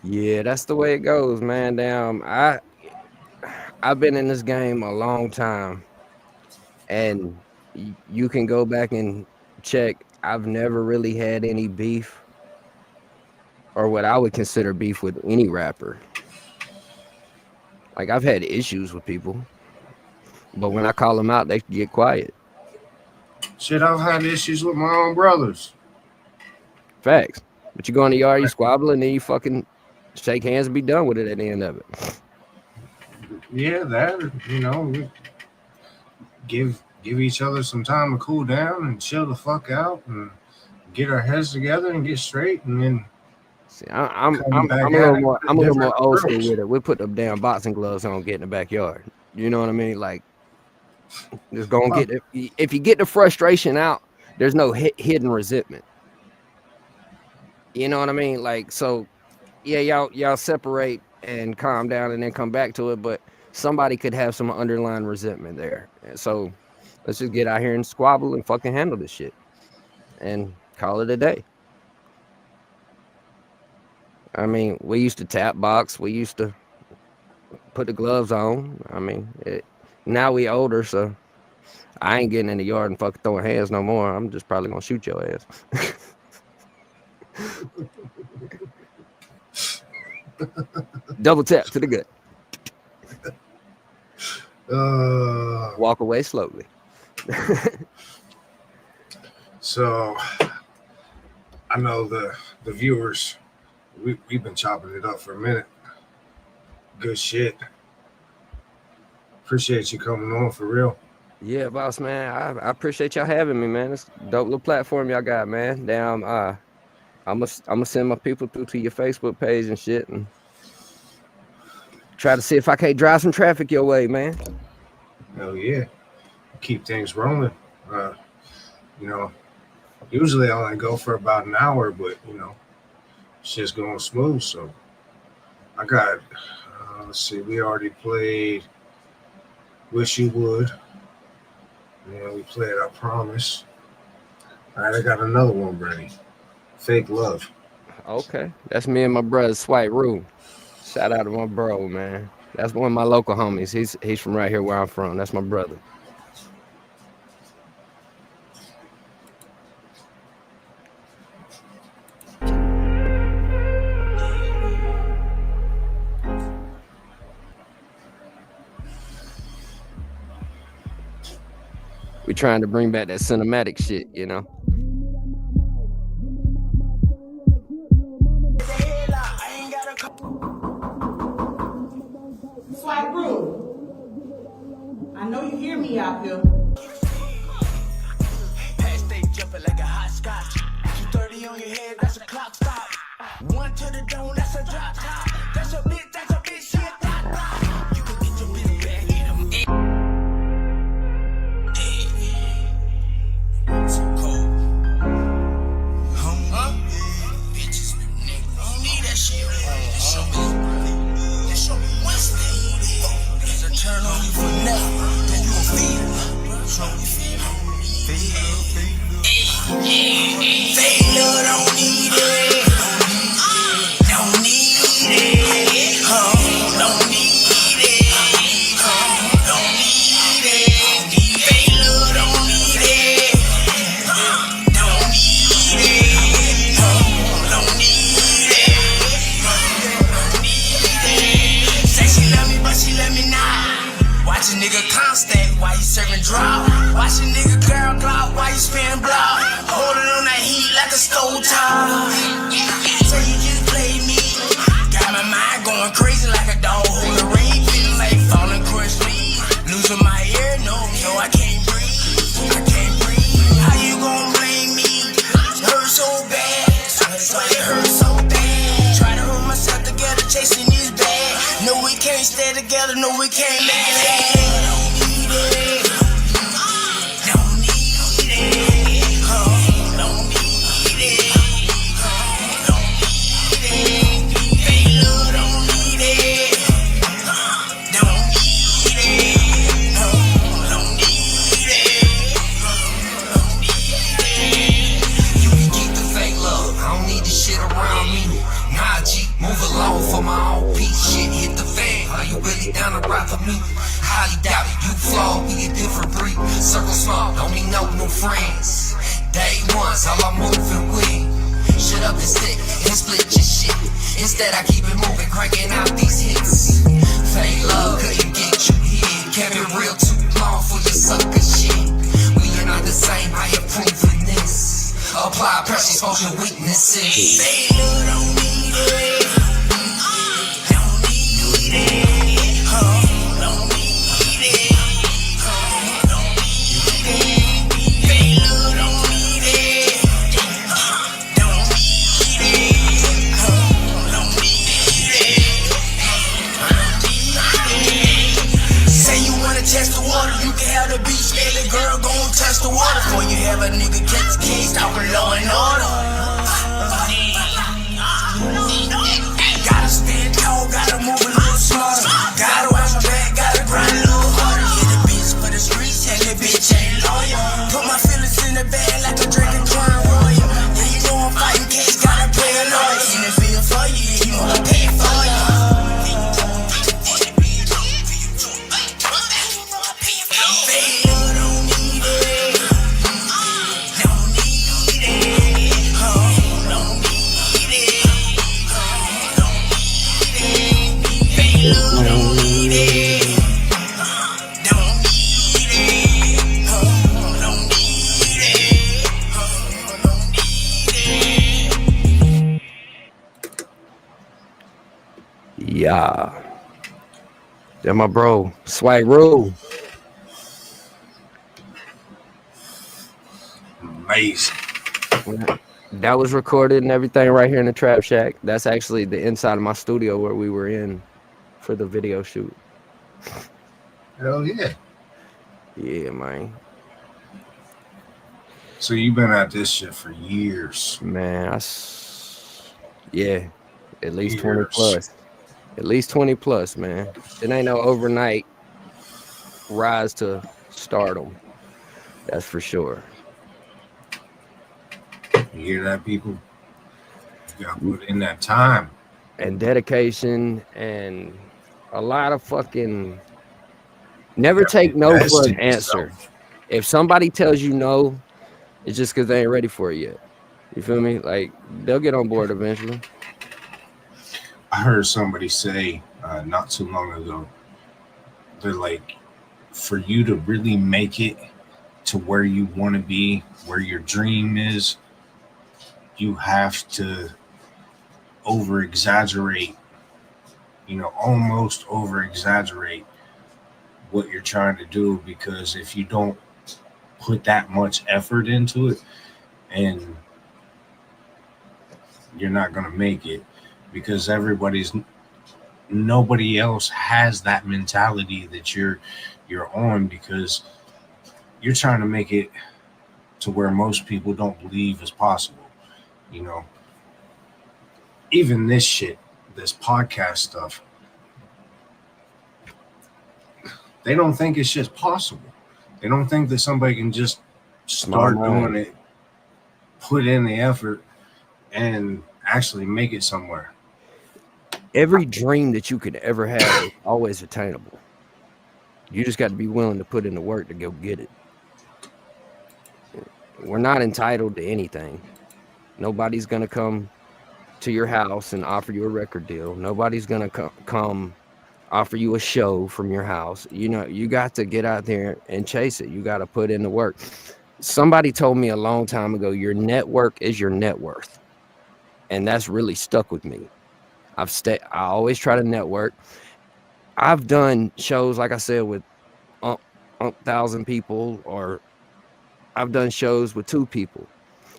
Yeah, that's the way it goes, man. Damn, I've been in this game a long time, and you can go back and check. I've never really had any beef, or what I would consider beef, with any rapper. Like I've had issues with people, but when I call them out, they get quiet. Shit, I've had issues with my own brothers. Facts. But you go in the yard, you squabble, and then you fucking shake hands and be done with it at the end of it. Yeah, that, you know, give each other some time to cool down and chill the fuck out and get our heads together and get straight, and then see, I'm a little more old school with it. We put them damn boxing gloves on, get in the backyard. You know what I mean? Like Just gonna get it. If you get the frustration out, there's no hidden resentment. You know what I mean? Like, so yeah, y'all separate and calm down and then come back to it, but somebody could have some underlying resentment there. And so let's just get out here and squabble and fucking handle this shit and call it a day. I mean, we used to tap box. We used to put the gloves on. I mean, now we older, so I ain't getting in the yard and fucking throwing hands no more. I'm just probably gonna shoot your ass. Double tap to the gut. Walk away slowly. So I know the viewers, we've been chopping it up for a minute. Good shit. Appreciate you coming on for real. Yeah, boss man. I appreciate y'all having me, man. It's a dope little platform y'all got, man. Damn, I'm gonna send my people through to your Facebook page and shit and try to see if I can't drive some traffic your way, man. Hell yeah. Keep things rolling. You know, usually I only go for about an hour, but you know, shit's going smooth. So I got let's see, we already played Wish You Would. Yeah, we played I Promise. All right, I got another one ready. Fake Love. Okay. That's me and my brother Swipe Rue. Shout out to my bro, man. That's one of my local homies. He's from right here where I'm from. That's my brother. We trying to bring back that cinematic shit, you know. Swipe Rue. I know you hear me out here. Past they jumping like a hot scotch. 230 on your head, that's a clock stop. One to the dome, that's a drop top. That's a bitch, she a dot dot. You can get your bitch back in them. So cold. Bitches, niggas, don't need that shit. Show me what's there. There's a turn on you for now. Then you gon' feed it. Show me feed it. Fake love, don't need it. Don't need it. Don't need it. Don't need it. Fake love, don't need it. Don't need it. Don't need it. Say she love me, but she let me not. Watch a nigga constant, why you serving drop? Watch a nigga girl clock, why you spinning block? Holding on that heat like a stove top. So you just play me. Got my mind going crazy like a dog. Hold the rain, feeling like falling crushed leaves. Losing my air, no, I can't breathe. I can't breathe. How you gon' blame me? It hurt so bad. So it hurt so bad. Try to hold myself together, chasing this bag. No, we can't stay together, no, we can't make it happen. Don't need it. Don't need it. Don't need it. Don't need it. Fake love, don't need it. Don't need it. Don't need it. Don't need it. You can keep the fake love, I don't need this shit around me. Nah, G, move along for my own peace. Shit hit the fan, are you really down to ride for me? Highly doubt it, you flawed, we a different breed. Circle small, don't need no new friends. Day ones, all I'm moving with. Shut up and stick and split your shit. Instead I keep it moving, cranking out these hits. Fake love, couldn't get you here. Kept it real too long for your sucker shit. We are not the same, I have proven this. Apply pressure, expose your weaknesses. Fake love, don't need it. Don't need it. Don't need it. Don't need it. Fake love, don't need it. Don't need it. Don't need it. Say you wanna test the water, you can have the the bag like a drinking crown royal. When you know I'm fighting cats, gotta pay a lawyer. And if feel for you, you gonna pay for you. Yeah. That my bro, Swag Rule. Amazing. That was recorded and everything right here in the Trap Shack. That's actually the inside of my studio where we were in for the video shoot. Hell yeah. Yeah, man. So you've been at this shit for years. Man, yeah, at least 20 Years. plus. At least 20 plus, man. It ain't no overnight rise to stardom. That's for sure. You hear that, people? You gotta put in that time. And dedication and a lot of fucking never take no invest for in an answer. yourself. If somebody tells you no, it's just because they ain't ready for it yet. You feel me? Like, they'll get on board eventually. I heard somebody say not too long ago, they're like, for you to really make it to where you want to be, where your dream is, you have to over exaggerate, almost over exaggerate what you're trying to do, because if you don't put that much effort into it, and you're not going to make it, because nobody else has that mentality that you're on, because you're trying to make it to where most people don't believe is possible. Even this shit, this podcast stuff, they don't think it's just possible. They don't think that somebody can just start doing it, put in the effort, and actually make it somewhere. Every dream that you could ever have is always attainable. You just got to be willing to put in the work to go get it. We're not entitled to anything. Nobody's going to come to your house and offer you a record deal. Nobody's going to come offer you a show from your house. You got to get out there and chase it. You got to put in the work. Somebody told me a long time ago, your network is your net worth. And that's really stuck with me. I always try to network. I've done shows, like I said, with 1,000 people, or I've done shows with 2 people.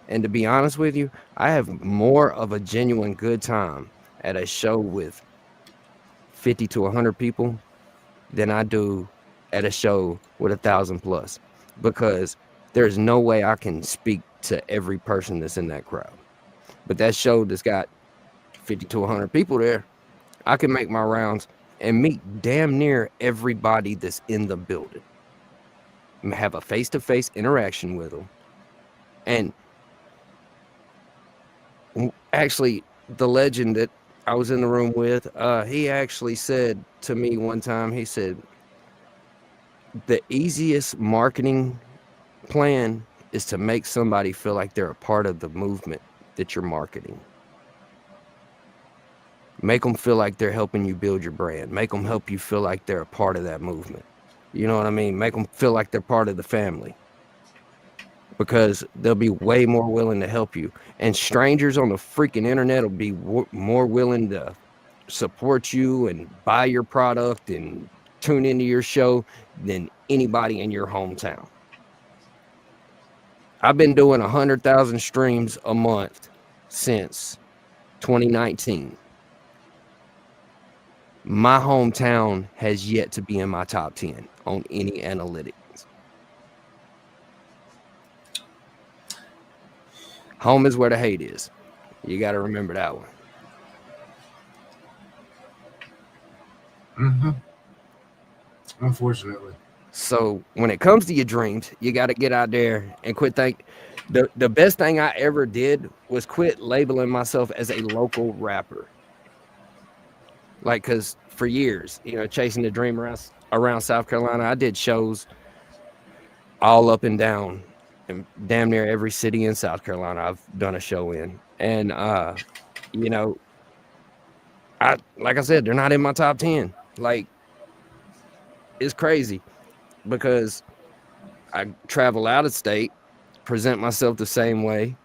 And to be honest with you, I have more of a genuine good time at a show with 50 to 100 people than I do at a show with 1,000 plus, because there's no way I can speak to every person that's in that crowd. But that show that's got 50 to 100 people there, I can make my rounds and meet damn near everybody that's in the building. Have a face-to-face interaction with them. And actually, the legend that I was in the room with, he actually said to me one time, he said, the easiest marketing plan is to make somebody feel like they're a part of the movement that you're marketing. Make them feel like they're helping you build your brand. Make them help you feel like they're a part of that movement. You know what I mean? Make them feel like they're part of the family, because they'll be way more willing to help you. And strangers on the freaking internet will be more willing to support you and buy your product and tune into your show than anybody in your hometown. I've been doing 100,000 streams a month since 2019. My hometown has yet to be in my top 10 on any analytics. Home is where the hate is. You got to remember that one. Mm-hmm. Unfortunately. So when it comes to your dreams, you got to get out there and quit think. The best thing I ever did was quit labeling myself as a local rapper. Like, cause for years, chasing the dream around South Carolina, I did shows all up and down, and damn near every city in South Carolina I've done a show in. And you know, like I said, they're not in my top 10. Like, it's crazy because I travel out of state, present myself the same way,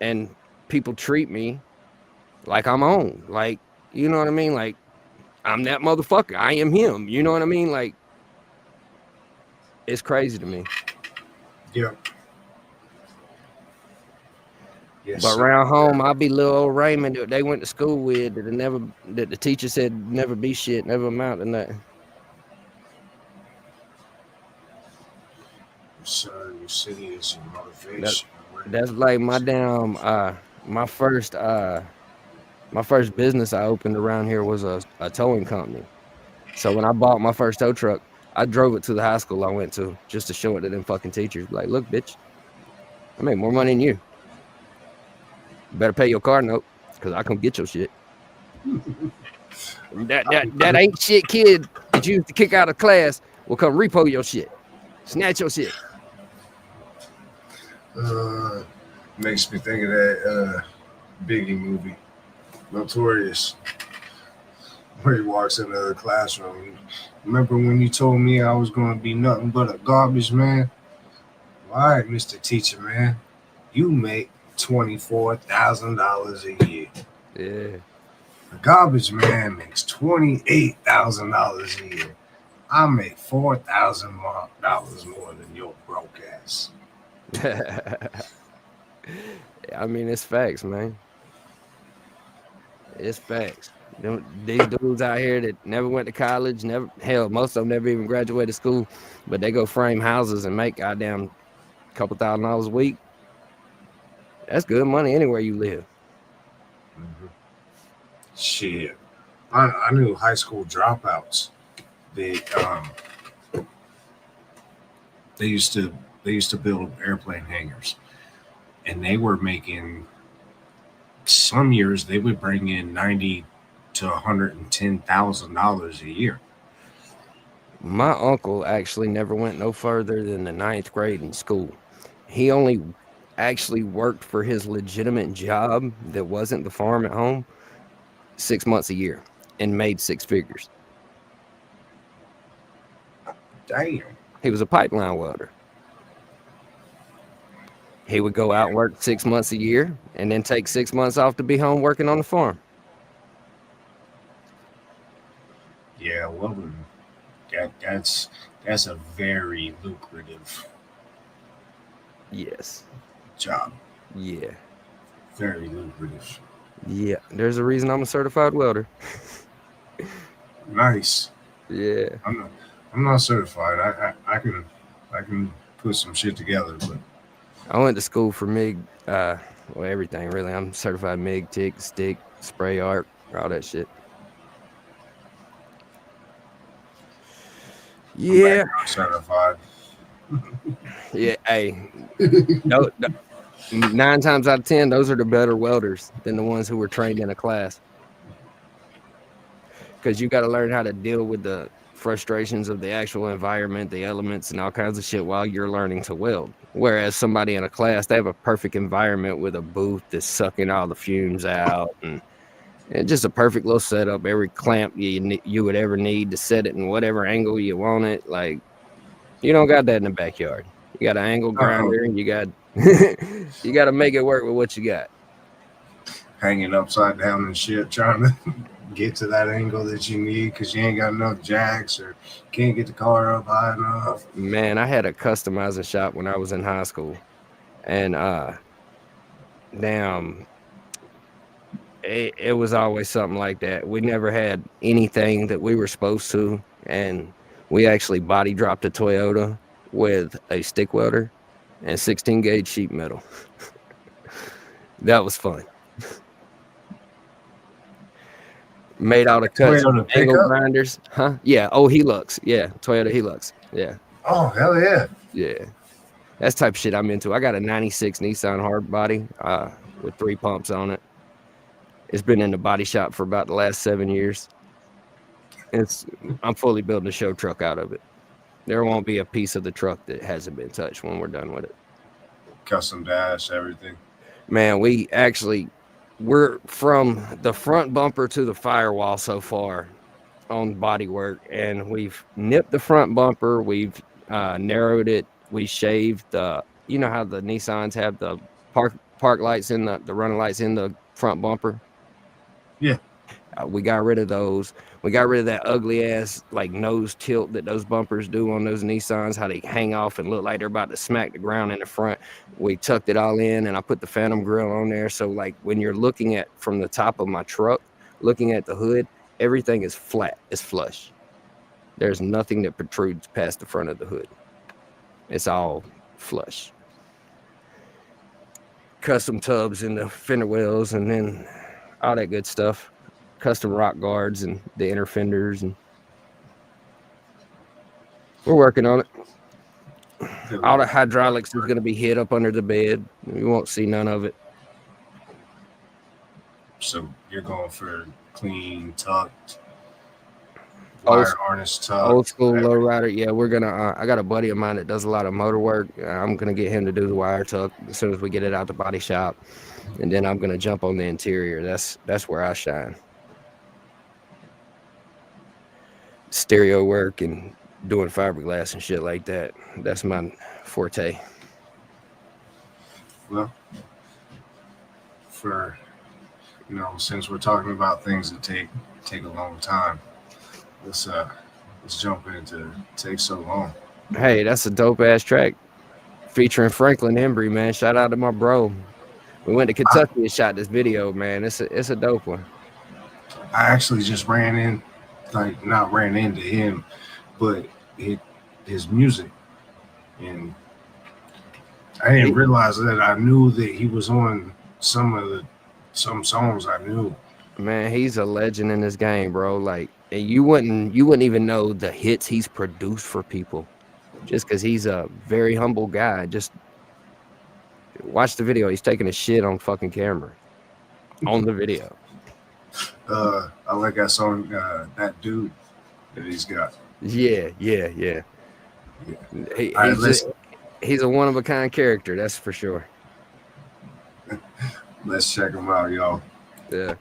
and people treat me like I'm on. Like, you know what I mean? Like, I'm that motherfucker. I am him. You know what I mean? Like, it's crazy to me. Yeah. Yes, But sir. around home, I'll be little old Raymond that they went to school with that the teacher said never be shit, never amount to nothing. Yes, sir. Your city is your motivation. That's like my damn my first business I opened around here was a towing company. So when I bought my first tow truck, I drove it to the high school I went to just to show it to them fucking teachers. Like, look, bitch, I make more money than you. Better pay your car note, because I come get your shit. that ain't shit kid that you used to kick out of class will come repo your shit. Snatch your shit. Makes me think of that Biggie movie, Notorious, where he walks into the classroom. Remember when you told me I was going to be nothing but a garbage man? All right, Mr. Teacher, man, you make $24,000 a year. Yeah. The garbage man makes $28,000 a year. I make $4,000 more than your broke ass. I mean, it's facts, man. It's facts. These dudes out here that never went to college, most of them never even graduated school, but they go frame houses and make goddamn couple $1,000s a week. That's good money anywhere you live. Mm-hmm. Shit, I knew high school dropouts. They used to build airplane hangars, and they were making. Some years they would bring in $90,000 to $110,000 a year. My uncle actually never went no further than the 9th grade in school. He only actually worked for his legitimate job that wasn't the farm at home 6 months a year and made 6 figures. Damn. He was a pipeline welder. He would go out and work 6 months a year and then take 6 months off to be home working on the farm. Yeah, welding. That's a very lucrative job. Yeah. Very lucrative. Yeah. There's a reason I'm a certified welder. Nice. Yeah. I'm not certified. I can put some shit together, but I went to school for MIG, everything really. I'm certified MIG, TIG, stick, spray arc, all that shit. Yeah. I'm certified. Yeah, hey. 9 times out of 10, those are the better welders than the ones who were trained in a class. Because you got to learn how to deal with the frustrations of the actual environment, the elements, and all kinds of shit while you're learning to weld. Whereas somebody in a class, they have a perfect environment with a booth that's sucking all the fumes out, and just a perfect little setup. Every clamp you would ever need to set it in whatever angle you want it. Like, you don't got that in the backyard. You got an angle grinder, and you got you got to make it work with what you got. Hanging upside down and shit, trying to get to that angle that you need because you ain't got enough jacks or can't get the car up high enough. Man, I had a customizing shop when I was in high school, and damn, it was always something like that. We never had anything that we were supposed to, and we actually body dropped a Toyota with a stick welder and 16 gauge sheet metal. That was fun. Made all the cuts, angle grinders, huh? Yeah. Oh, Hilux. Yeah, Toyota Hilux. Yeah. Oh, hell yeah. Yeah. That's type of shit I'm into. I got a 96 Nissan hard body with 3 pumps on it. It's been in the body shop for about the last 7 years. I'm fully building a show truck out of it. There won't be a piece of the truck that hasn't been touched when we're done with it. Custom dash, everything. Man, we're from the front bumper to the firewall so far on body work, and we've nipped the front bumper, we've narrowed it, we shaved you know how the Nissans have the park lights in the running lights in the front bumper? Yeah. We got rid of those. We got rid of that ugly ass like nose tilt that those bumpers do on those Nissans, how they hang off and look like they're about to smack the ground in the front. We tucked it all in, and I put the Phantom grill on there. So like when you're looking at from the top of my truck, looking at the hood, everything is flat. It's flush. There's nothing that protrudes past the front of the hood. It's all flush. Custom tubs in the fender wells, and then all that good stuff. Custom rock guards and the inner fenders, and we're working on it. All the hydraulics is going to be hid up under the bed. You won't see none of it. So you're going for clean, tucked, wire harness tucked, old school lowrider. Yeah, we're gonna. I got a buddy of mine that does a lot of motor work. I'm gonna get him to do the wire tuck as soon as we get it out the body shop, and then I'm gonna jump on the interior. That's where I shine. Stereo work and doing fiberglass and shit like that. That's my forte. Well, since we're talking about things that take a long time, let's jump into Take So Long. Hey, that's a dope ass track featuring Franklin Embry, man. Shout out to my bro. We went to Kentucky and shot this video, man. It's a dope one. I actually just not ran into him, but his music, and I didn't realize that. I knew that he was on some songs I knew. Man, he's a legend in this game, bro. Like, and you wouldn't even know the hits he's produced for people, just because he's a very humble guy. Just watch the video. He's taking a shit on fucking camera on the video. I like that song, That Dude that he's got. Yeah. He's a one of a kind character, that's for sure. Let's check him out, y'all. Yeah.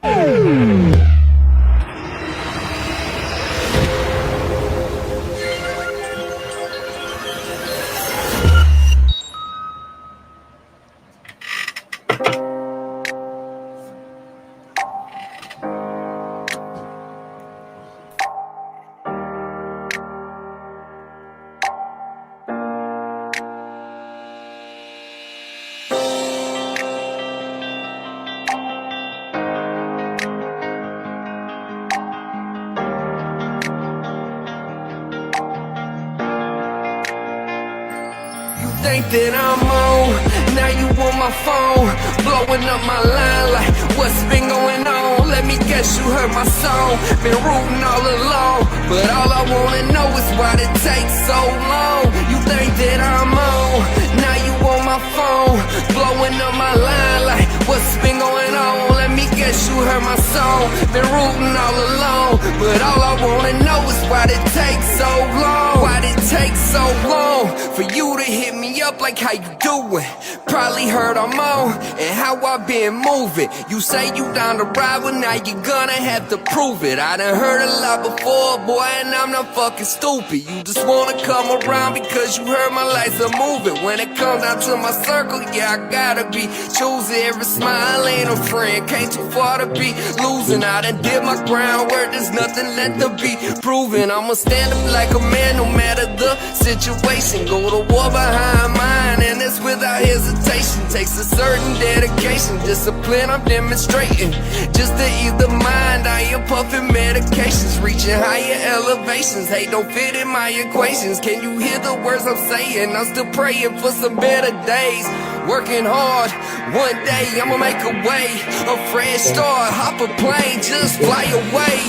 Think that I'm on, now you on my phone, blowing up my line like what's been going on. Let me guess you heard my song, been rooting all along, but all I wanna know is why it takes so long. You think that I'm on, now you on my phone, blowing up my line like what's been going on. Let me guess you heard my song, been rooting all along, but all I wanna know is why it takes so long. Why it takes so long for you to hit me up like how you doing? Probably heard I'm on and how I been moving. You say you down to ride, well now you gonna have to prove it. I done heard a lot before, boy, and I'm not fucking stupid. You just wanna come around because you heard my lights are moving. When it comes down to my circle, yeah, I gotta be choosing. Every smile ain't a friend, can't too far to be losing. I done did my groundwork, there's nothing left to be proven. I'ma stand up like a man no matter the situation. Go to war behind mine, and it's without hesitation. Takes a certain dedication, discipline I'm demonstrating. Just to ease the mind, I am puffing medications, reaching higher elevations. Hate don't fit in my equations. Can you hear the words I'm saying? I'm still praying for some better days. Working hard, one day I'ma make a way. A fresh start, hop a plane, just fly away.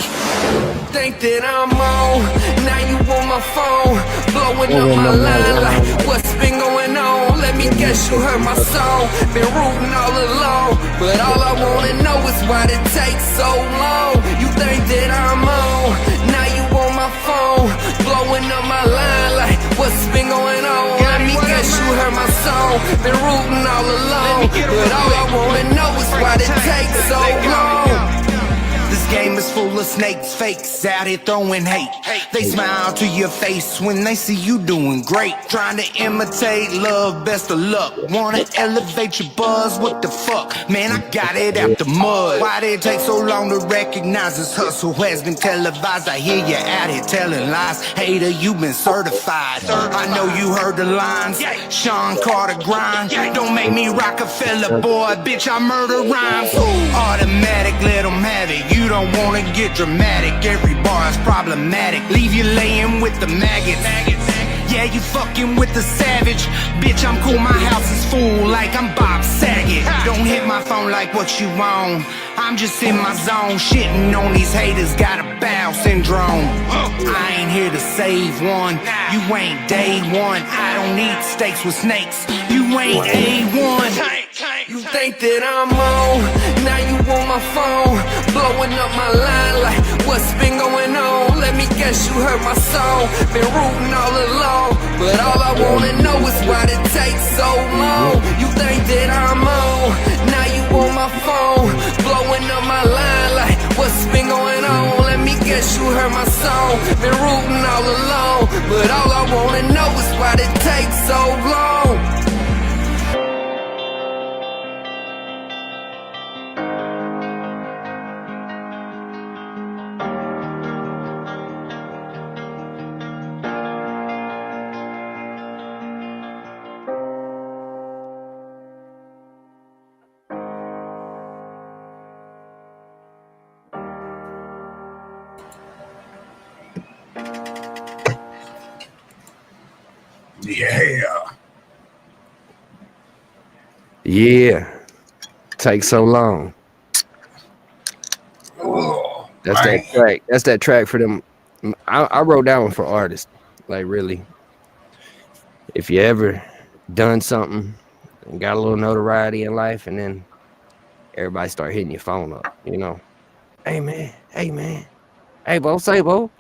think that I'm on, now you on my phone, blowing up my line like what's been going on? Let me guess you heard my song, been rooting all along, but all I wanna know is why it takes so long. You think that I'm on, now you on my phone, blowing up my line like what's been going on? Let me guess you heard my song, been rooting all along, but all I wanna know is why it takes so long. This game is full of snakes, fakes out here throwing hate. They smile to your face when they see you doing great. Trying to imitate love, best of luck. Wanna elevate your buzz, what the fuck? Man, I got it out the mud. Why did it take so long to recognize this hustle has been televised? I hear you out here telling lies. Hater, you been certified. I know you heard the lines. Sean Carter grind. Don't make me Rockefeller, boy. Bitch, I murder rhymes. Automatic, let them have it. You don't wanna get dramatic, every bar is problematic. Leave you laying with the maggots. Yeah, you fucking with the savage. Bitch, I'm cool, my house is full like I'm Bob Saget. Don't hit my phone like what you want. I'm just in my zone, shitting on these haters, got a bow syndrome. I ain't here to save one, you ain't day one. I don't eat steaks with snakes, you ain't A1. You think that I'm on, now you on my phone, blowing up my line like what's been going on? Let me guess you heard my song, been rooting all along, but all I wanna know is why it takes so long. You think that I'm on, now you on my phone, blowing up my line like what's been going on? Let me guess you heard my song, been rooting all along, but all I wanna know is why it takes so long. Yeah. Takes so long. That's that track. That's that track for them. I wrote that one for artists. Like, really. If you ever done something and got a little notoriety in life, and then everybody start hitting your phone up, you know. Hey man. Hey Bo, say Bo.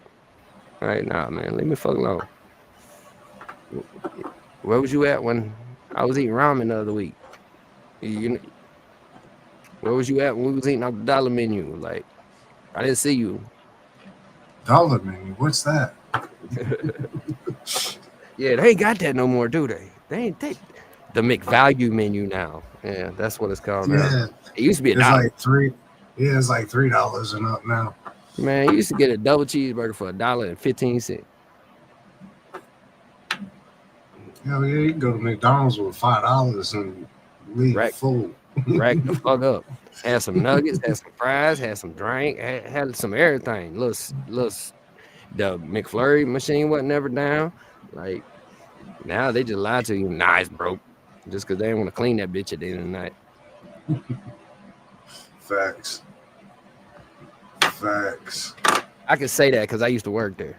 All right, nah man, leave me fuck alone. Where was you at when I was eating ramen the other week? Where was you at when we was eating off the dollar menu? Like, I didn't see you. Dollar menu? What's that? Yeah, they ain't got that no more, do they? They the McValue menu now. Yeah, that's what it's called now. It used to be $1. Like it's like $3 and up now. Man, you used to get a double cheeseburger for $1.15. Hell yeah, you can go to McDonald's with $5 and leave full. Rack the fuck up. Had some nuggets, had some fries, had some drink, had some everything. Little the McFlurry machine wasn't never down. Like, now they just lie to you. Nah, it's broke. Just because they didn't want to clean that bitch at the end of the night. Facts. I can say that because I used to work there.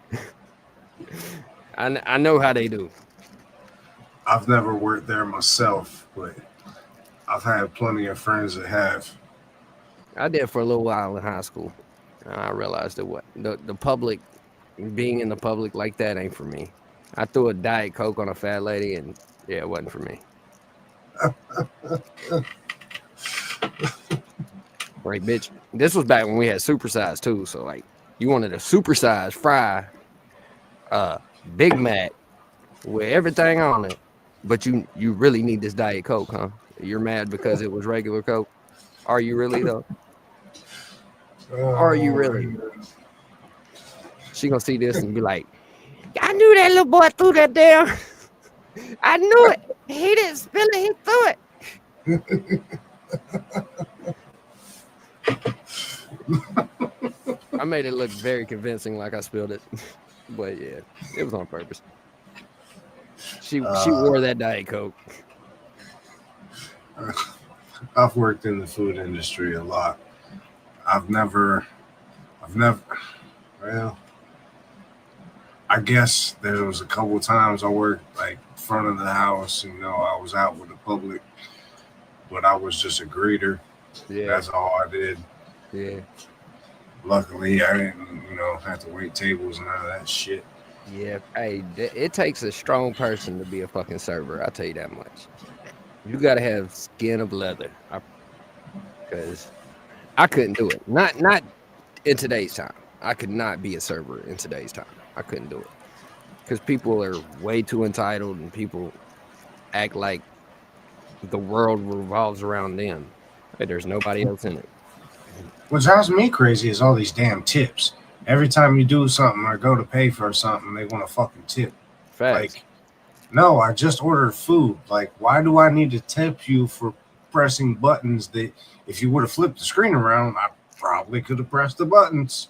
I know how they do. I've never worked there myself, but I've had plenty of friends that have. I did for a little while in high school. I realized that the public, being in the public like that ain't for me. I threw a Diet Coke on a fat lady, and yeah, it wasn't for me. Right, bitch. This was back when we had supersize too. So like, you wanted a supersize fry, Big Mac with everything on it, but you really need this Diet Coke, huh? You're mad because it was regular Coke. Are you really though? Are you really? She gonna see this and be like, I knew that little boy threw that down. I knew it. He didn't spill it. He threw it. I made it look very convincing, like I spilled it, but yeah, it was on purpose. She wore that Diet Coke. I've worked in the food industry a lot. I've never. Well, I guess there was a couple times I worked like front of the house. You know, I was out with the public, but I was just a greeter. Yeah, That's all I did. yeah, Luckily, I didn't, have to wait tables and none of that shit. yeah. Hey, it takes a strong person to be a fucking server. I'll tell you that much. You gotta have skin of leather, because I couldn't do it. Not in today's time. I could not be a server in today's time. I couldn't do it because people are way too entitled and people act like the world revolves around them. Hey, there's nobody else in it. What drives me crazy is all these damn tips. Every time you do something or go to pay for something, they want a fucking tip. Facts. Like, no, I just ordered food. Like, why do I need to tip you for pressing buttons that if you would have flipped the screen around, I probably could have pressed the buttons?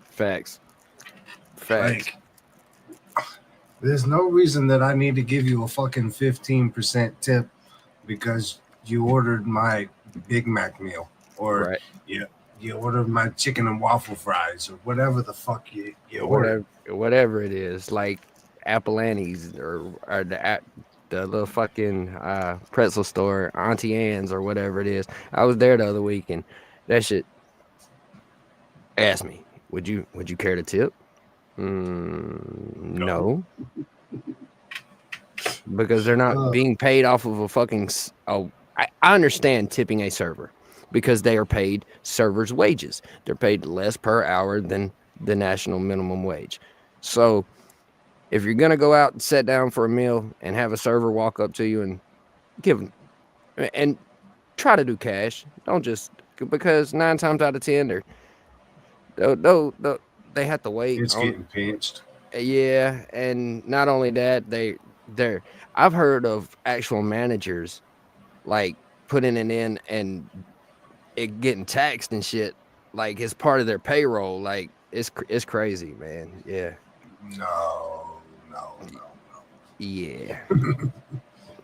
Facts. Like, there's no reason that I need to give you a fucking 15% tip because you ordered my Big Mac meal or you ordered my chicken and waffle fries or whatever the fuck you ordered. Whatever it is, like Apple Annie's or the little fucking pretzel store, Auntie Anne's or whatever it is. I was there the other week and that shit asked me, would you care to tip? No. Because they're not being paid off of a fucking I understand tipping a server because they are paid servers' wages. They're paid less per hour than the national minimum wage. So if you're gonna go out and sit down for a meal and have a server walk up to you and give them and try to do cash, don't just because 9 times out of 10 they have to wait. It's getting pinched. Yeah, and not only that, they're I've heard of actual managers like putting it in and it getting taxed and shit like it's part of their payroll. Like it's crazy, man. Yeah. No. Yeah.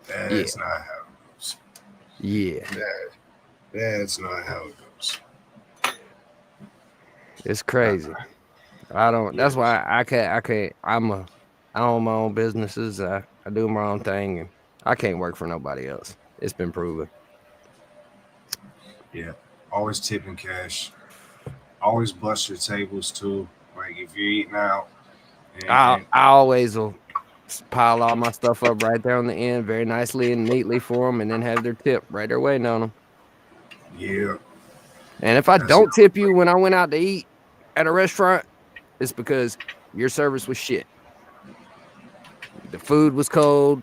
That's not how it goes. Yeah. That's not how it goes. It's crazy. I don't. That's why I can't. I own my own businesses. I do my own thing, and I can't work for nobody else. It's been proven. Yeah, always tipping cash. Always bust your tables too. Like if you're eating out, I always will pile all my stuff up right there on the end, very nicely and neatly for them, and then have their tip right there waiting on them. Yeah. And if I don't tip you when I went out to eat at a restaurant, it's because your service was shit. The food was cold.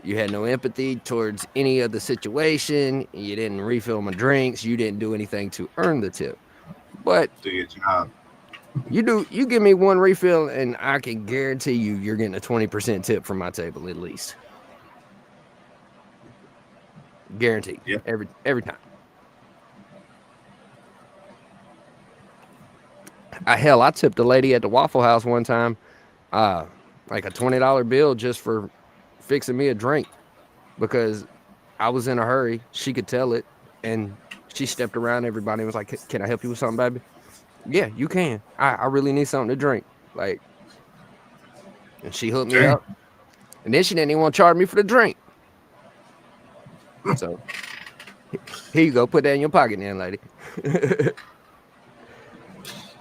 You had no empathy towards any of the situation. You didn't refill my drinks. You didn't do anything to earn the tip. But do your job. You give me one refill, and I can guarantee you're getting a 20% tip from my table at least. Guaranteed. Yep. Every time. I tipped a lady at the Waffle House one time, like a $20 bill just for fixing me a drink because I was in a hurry. She could tell it, and she stepped around everybody and was like, "Can I help you with something, baby?" Yeah, you can. I really need something to drink. Like, and she hooked me up, and then she didn't even want to charge me for the drink. So here you go. Put that in your pocket, then, lady.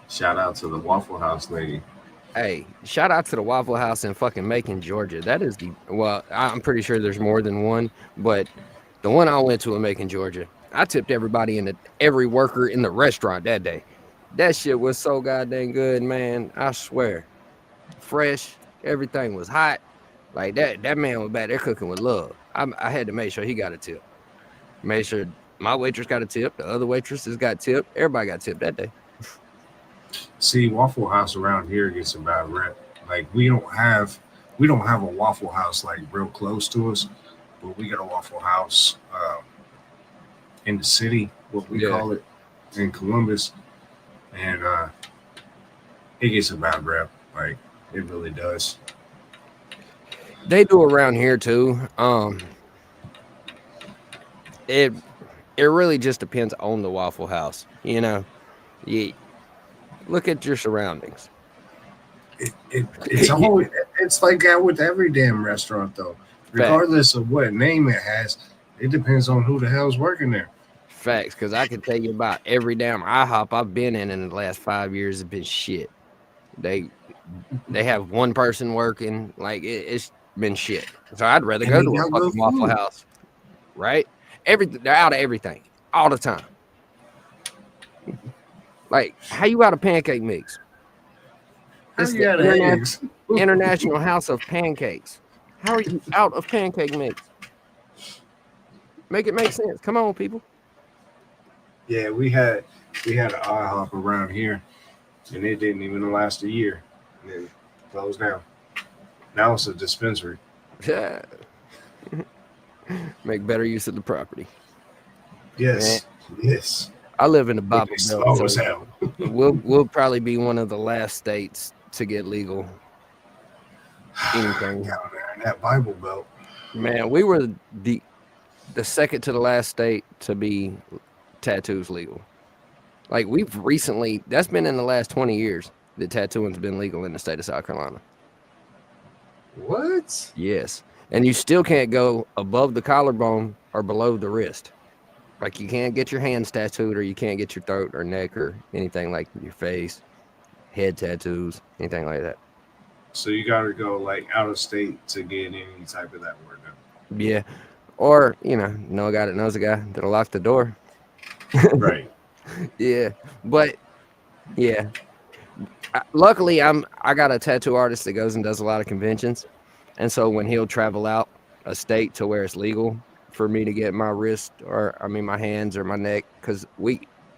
Shout out to the Waffle House lady. Hey, shout out to the Waffle House in fucking Macon, Georgia. That is I'm pretty sure there's more than one, but the one I went to in Macon, Georgia, I tipped every worker in the restaurant that day. That shit was so goddamn good, man. I swear. Fresh, everything was hot. Like that man was back there cooking with love. I had to make sure he got a tip. Made sure my waitress got a tip, the other waitresses got tipped, everybody got tipped that day. See, Waffle House around here gets a bad rep. Like we don't have a Waffle House like real close to us, but we got a Waffle House in the city, what we call it, in Columbus, and it gets a bad rep. Like it really does. They do around here too. It really just depends on the Waffle House, you know. Look at your surroundings. It's always, it's like that with every damn restaurant though. Regardless of what name it has, it depends on who the hell's working there. Facts, because I can tell you about every damn IHOP I've been in the last 5 years has been shit. They have one person working, like it's been shit. So I'd rather And go they to a got fucking good Waffle food. House, right? They're out of everything all the time. Like, how you out of pancake mix? How It's you the got eggs? International House of Pancakes. How are you out of pancake mix? Make it make sense. Come on, people. Yeah, we had an IHOP around here, and it didn't even last a year. And then closed down. Now it's a dispensary. Yeah. Make better use of the property. Yes, yes. I live in the But Bible they Belt, slow so as hell. we'll probably be one of the last states to get legal anything. Down there in that Bible Belt. Man, we were the second to the last state to be tattoos legal. Like we've recently, that's been in the last 20 years that tattooing's been legal in the state of South Carolina. What? Yes. And you still can't go above the collarbone or below the wrist. Like you can't get your hands tattooed, or you can't get your throat or neck or anything like your face, head tattoos, anything like that. So you got to go like out of state to get any type of that work done. Yeah. Or, know a guy that knows a guy that'll lock the door. Right. Yeah. But yeah. Luckily I got a tattoo artist that goes and does a lot of conventions. And so when he'll travel out a state to where it's legal for me to get my wrist my hands or my neck, because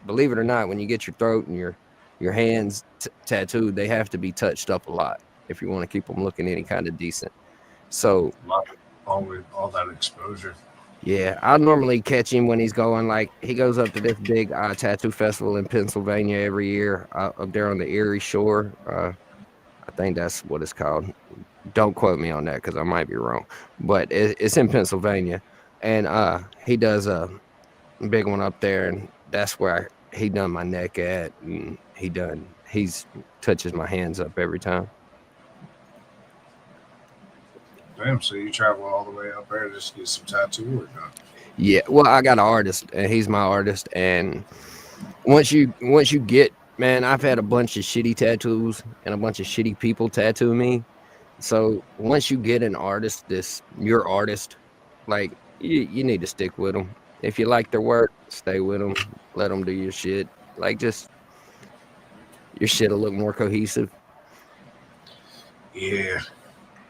believe it or not, when you get your throat and your hands tattooed, they have to be touched up a lot if you want to keep them looking any kind of decent. So all that exposure. yeah, I normally catch him when he's going, like, he goes up to this big tattoo festival in Pennsylvania every year up there on the Erie Shore. I think that's what it's called. Don't quote me on that because I might be wrong, but it's in Pennsylvania, and he does a big one up there, and that's where he done my neck at, and he's touches my hands up every time. Damn, so you travel all the way up there just to get some tattoo work done. Yeah, well, I got an artist, and he's my artist, and once you get, man, I've had a bunch of shitty tattoos and a bunch of shitty people tattoo me. So once you get an artist, your artist, like you need to stick with them. If you like their work, stay with them. Let them do your shit. Like, just your shit will look more cohesive. Yeah,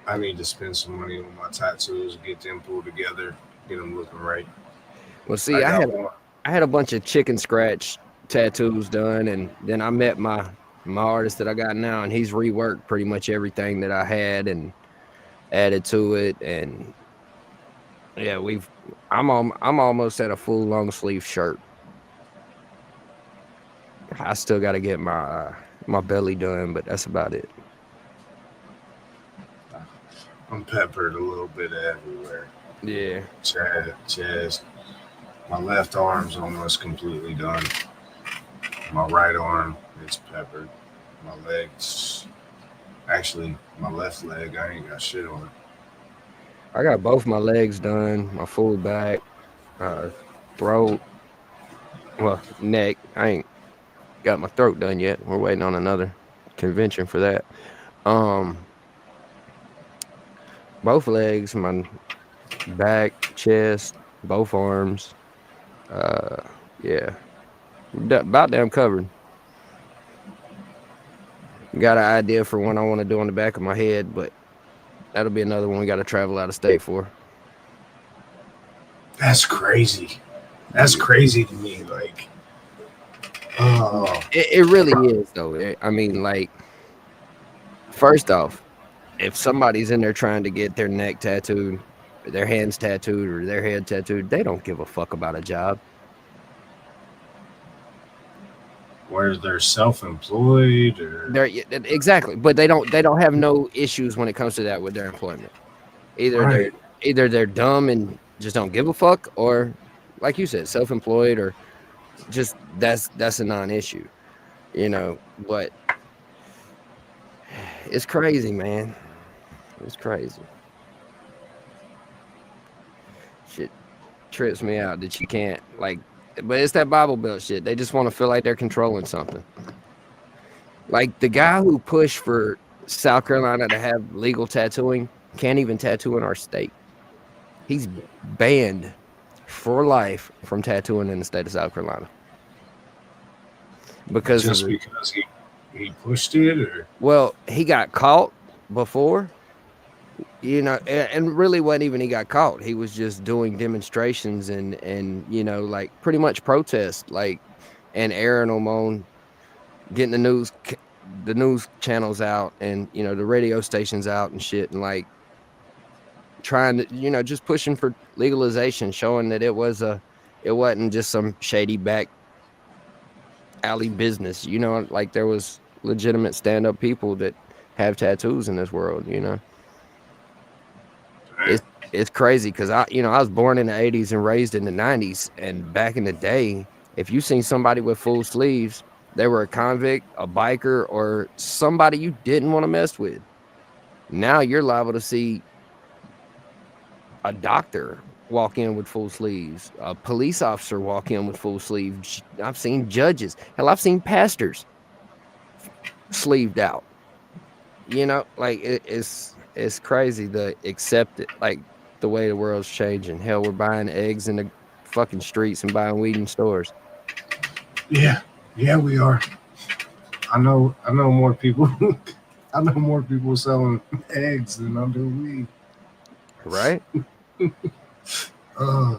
I need to spend some money on my tattoos, get them pulled together, get them looking right. Well, see, I had a bunch of chicken scratch tattoos done, and then I met my artist that I got now, and he's reworked pretty much everything that I had and added to it. And yeah, I'm almost at a full long sleeve shirt. I still got to get my belly done, but that's about it. I'm peppered a little bit everywhere. Yeah. Chest. My left arm's almost completely done. My right arm, it's peppered. My legs, actually, my left leg, I ain't got shit on it. I got both my legs done, my full back, throat, well, neck. I ain't got my throat done yet. We're waiting on another convention for that. Both legs, my back, chest, both arms. Yeah, about damn covered. Got an idea for one I want to do on the back of my head, but that'll be another one we got to travel out of state for. That's crazy. That's crazy to me. Like, oh, it really is, though. I mean, like, first off, if somebody's in there trying to get their neck tattooed, their hands tattooed, or their head tattooed, they don't give a fuck about a job. where they're self-employed or Exactly, but they don't have no issues when it comes to that with their employment. Either they're dumb and just don't give a fuck, or like you said, self-employed, or just that's a non-issue. You know, But it's crazy, man. It's crazy. Shit trips me out that you can't like. But it's that Bible Belt shit. They just want to feel like they're controlling something. Like the guy who pushed for South Carolina to have legal tattooing can't even tattoo in our state. He's banned for life from tattooing in the state of South Carolina because Just because he pushed it, or well, he got caught before, you know, and really wasn't even he got caught. He was just doing demonstrations and you know, like pretty much protest, like, and airing them on, getting the news channels out, and you know, the radio stations out and shit, and like trying to, you know, just pushing for legalization, showing that it wasn't just some shady back alley business, you know, like there was legitimate stand-up people that have tattoos in this world, you know. It's crazy because I was born in the 80s and raised in the 90s, and back in the day, if you seen somebody with full sleeves, they were a convict, a biker, or somebody you didn't want to mess with. Now you're liable to see a doctor walk in with full sleeves, a police officer walk in with full sleeves. I've seen judges. Hell, I've seen pastors sleeved out. You know, like it's crazy to accept it, like the way the world's changing. Hell, we're buying eggs in the fucking streets and buying weed in stores. Yeah, we are. I know more people. I know more people selling eggs than I do weed. Right? I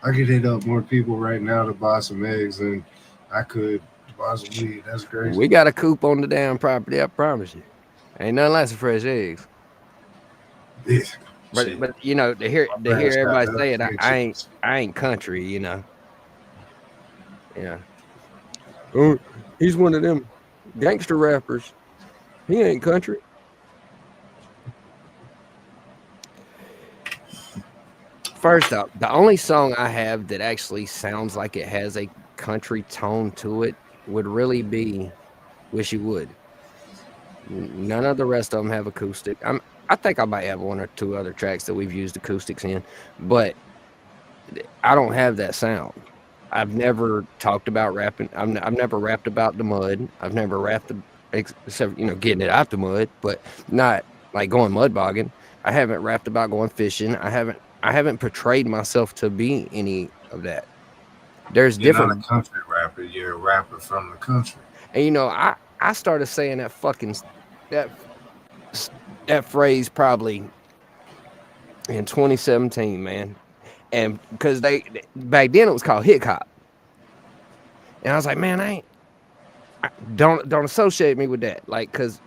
could hit up more people right now to buy some eggs than I could to buy some weed. That's crazy. We got a coop on the damn property, I promise you. Ain't nothing like some fresh eggs. Yeah, but you know, to hear everybody say it, I ain't country, you know. Yeah. Oh, he's one of them gangster rappers. He ain't country. First up, the only song I have that actually sounds like it has a country tone to it would really be Wish You Would. None of the rest of them have acoustic. I think I might have one or two other tracks that we've used acoustics in, but I don't have that sound. I've never talked about rapping. I've never rapped about the mud. I've never rapped except, you know, getting it out the mud, but not like going mud bogging. I haven't rapped about going fishing. I haven't portrayed myself to be any of that. There's You're different. not a country rapper. You're a rapper from the country. And you know, I started saying that phrase probably in 2017, man. And because back then it was called hip hop, and I was like, man, don't associate me with that, like, because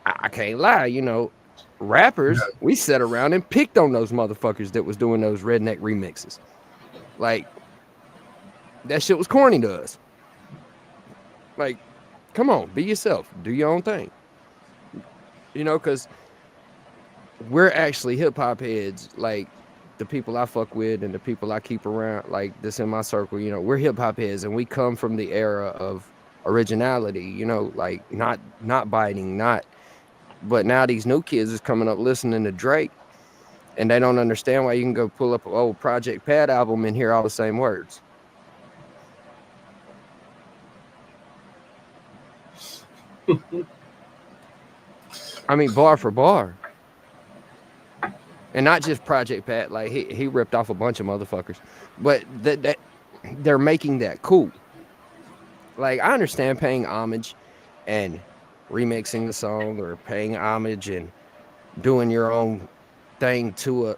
I can't lie, you know, rappers, we sat around and picked on those motherfuckers that was doing those redneck remixes. Like, that shit was corny to us. Like, come on, be yourself, do your own thing, you know, because we're actually hip hop heads. Like, the people I fuck with and the people I keep around, like this in my circle, you know, we're hip hop heads, and we come from the era of originality, you know, like not biting, but now these new kids is coming up listening to Drake, and they don't understand why you can go pull up an old Project Pat album and hear all the same words. I mean, bar for bar. And not just Project Pat, like he ripped off a bunch of motherfuckers, but that they're making that cool. Like, I understand paying homage and remixing the song, or paying homage and doing your own thing to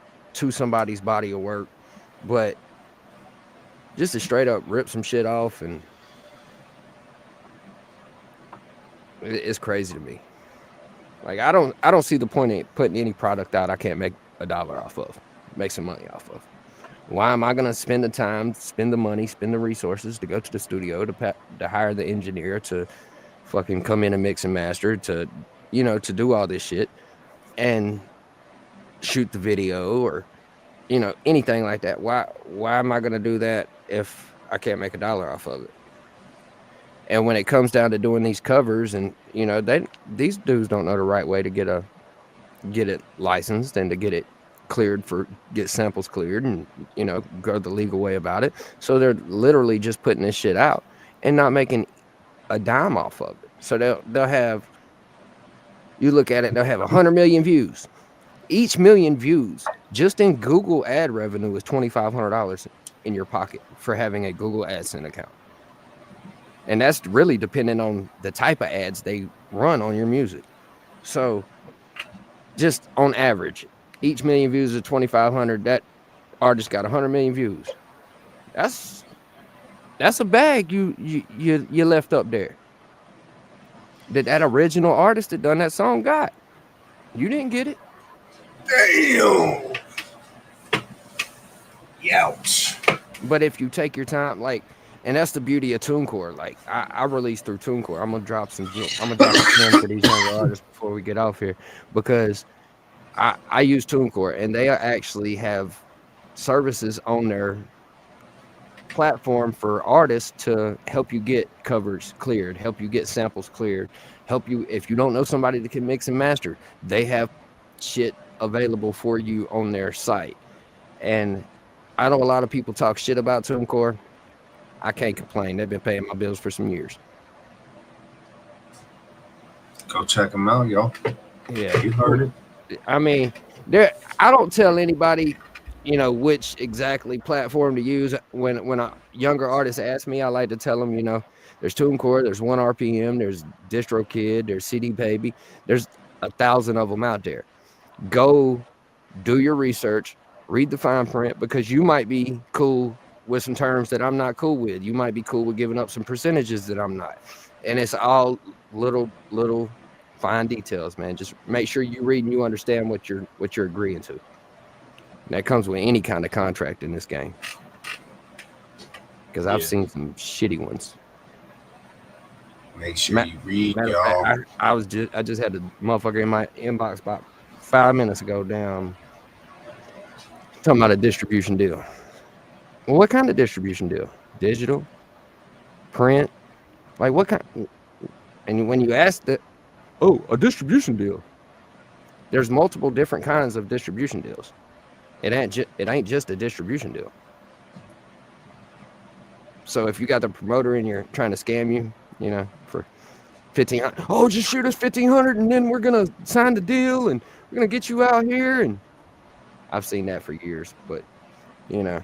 somebody's body of work, but just to straight up rip some shit off, and it's crazy to me. Like, I don't see the point in putting any product out I can't make $1 off of, make some money off of. Why am I gonna spend the time, spend the money, spend the resources to go to the studio to hire the engineer to fucking come in and mix and master, to, you know, to do all this shit and shoot the video, or, you know, anything like that? Why am I gonna do that if I can't make $1 off of it? And when it comes down to doing these covers, and you know, these dudes don't know the right way to get it licensed and to get it cleared for get samples cleared and you know go the legal way about it. So they're literally just putting this shit out and not making a dime off of it. So they'll have, you look at it, they'll have 100 million views. Each million views just in Google ad revenue is $2,500 in your pocket for having a Google AdSense account. And that's really depending on the type of ads they run on your music. So just on average, each million views is 2,500. That artist got 100 million views. That's a bag you left up there. That original artist that done that song got. You didn't get it. Damn. Ouch. But if you take your time, like, and that's the beauty of TuneCore. Like, I release through TuneCore. I'm gonna drop some gems for these younger artists before we get off here, because I use TuneCore, and they actually have services on their platform for artists to help you get covers cleared, help you get samples cleared, help you if you don't know somebody that can mix and master. They have shit available for you on their site. And I know a lot of people talk shit about TuneCore. I can't complain. They've been paying my bills for some years. Go check them out, y'all. Yeah, You heard it. I mean, I don't tell anybody, you know, which exactly platform to use. When a younger artist asks me, I like to tell them, you know, there's TuneCore, there's 1RPM, there's DistroKid, there's CD Baby, there's 1,000 of them out there. Go do your research, read the fine print, because you might be cool with some terms that I'm not cool with. You might be cool with giving up some percentages that I'm not. And it's all little fine details, man. Just make sure you read and you understand what you're agreeing to. And that comes with any kind of contract in this game. Because I've seen some shitty ones. Make sure you read, y'all. I just had the motherfucker in my inbox about 5 minutes ago down talking about a distribution deal. Well, what kind of distribution deal? Digital? Print? Like what kind? And when you ask that, oh, a distribution deal. There's multiple different kinds of distribution deals. It ain't just a distribution deal. So if you got the promoter and you're trying to scam you, you know, for $1,500, oh, just shoot us $1,500 and then we're gonna sign the deal and we're gonna get you out here. And I've seen that for years, but you know,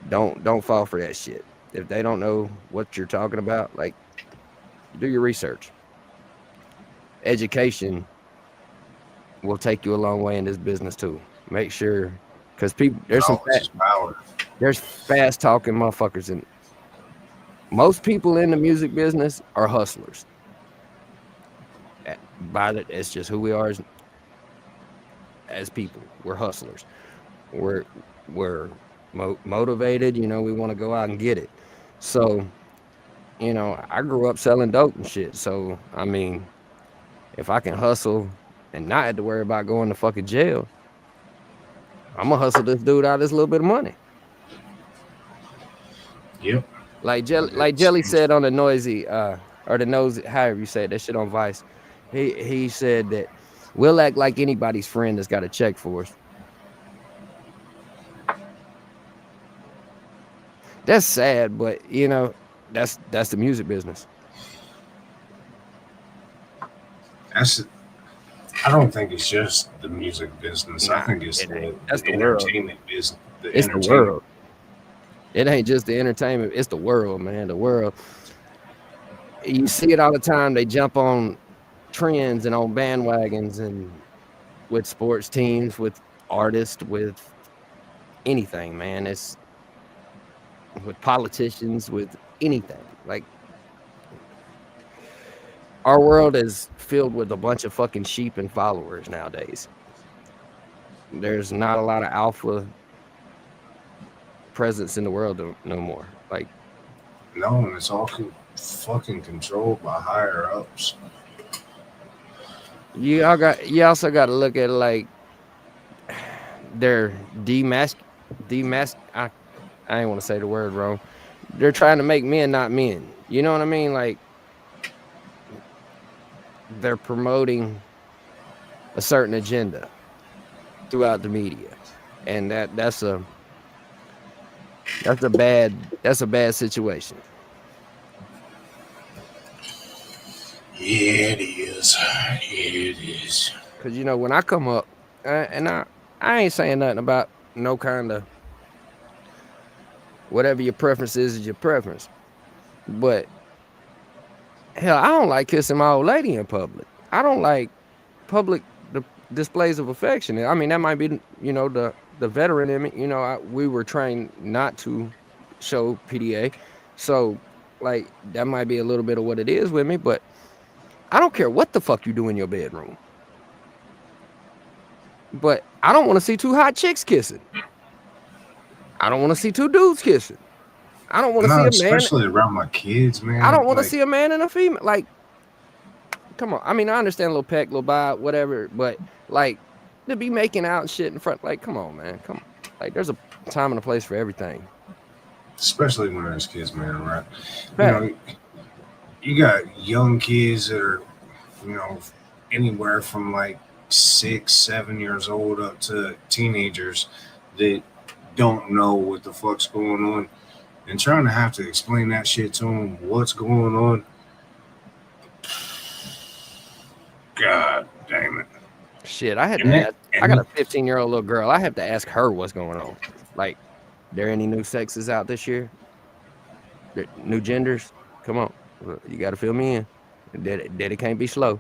don't fall for that shit. If they don't know what you're talking about, like, do your research. Education will take you a long way in this business too. Make sure, because people, there's fast talking motherfuckers, and most people in the music business are hustlers. It's just who we are as people. We're hustlers. We're motivated. You know, we want to go out and get it. So, you know, I grew up selling dope and shit. So, I mean, if I can hustle and not have to worry about going to fucking jail, I'm gonna hustle this dude out of this little bit of money. Yep. Like Jelly said on the Noisy, or the Nosy, however you say it, that shit on Vice. He said that we'll act like anybody's friend that's got a check for us. That's sad, but you know, that's the music business. I don't think it's just the music business. I think it's the entertainment business. It's the world. It ain't just the entertainment. It's the world, man. The world. You see it all the time. They jump on trends and on bandwagons, and with sports teams, with artists, with anything, man. It's with politicians, with anything. Like, our world is filled with a bunch of fucking sheep and followers nowadays. There's not a lot of alpha presence in the world no more. Like, no, and it's all fucking controlled by higher ups. You also got to look at, like, they're I ain't want to say the word wrong. they're trying to make men not men. You know what I mean? Like they're promoting a certain agenda throughout the media, and that's a bad situation. Yeah, it is. It is. Because when I come up, and I ain't saying nothing about no kind of whatever your preference is your preference, but hell, I don't like kissing my old lady in public. I don't like public displays of affection. I mean, that might be the veteran in me. We were trained not to show PDA, so like that might be a little bit of what it is with me. But I don't care what the fuck you do in your bedroom. But I don't want to see two hot chicks kissing. I don't want to see two dudes kissing. I don't want to see a man, especially around my kids, man. I don't want to see a man and a female. Like, come on. I mean, I understand a little peck, little vibe, whatever, but like to be making out and shit in front, like, come on, man. Come on. Like, there's a time and a place for everything. Especially when there's kids, man, right? Right. You got young kids that are, anywhere from like 6, 7 years old up to teenagers that don't know what the fuck's going on, and trying to have to explain that shit to them, what's going on. God damn it. Shit, I got a 15-year-old little girl. I have to ask her what's going on. Like, there any new sexes out this year? New genders? Come on. You got to fill me in. Daddy can't be slow.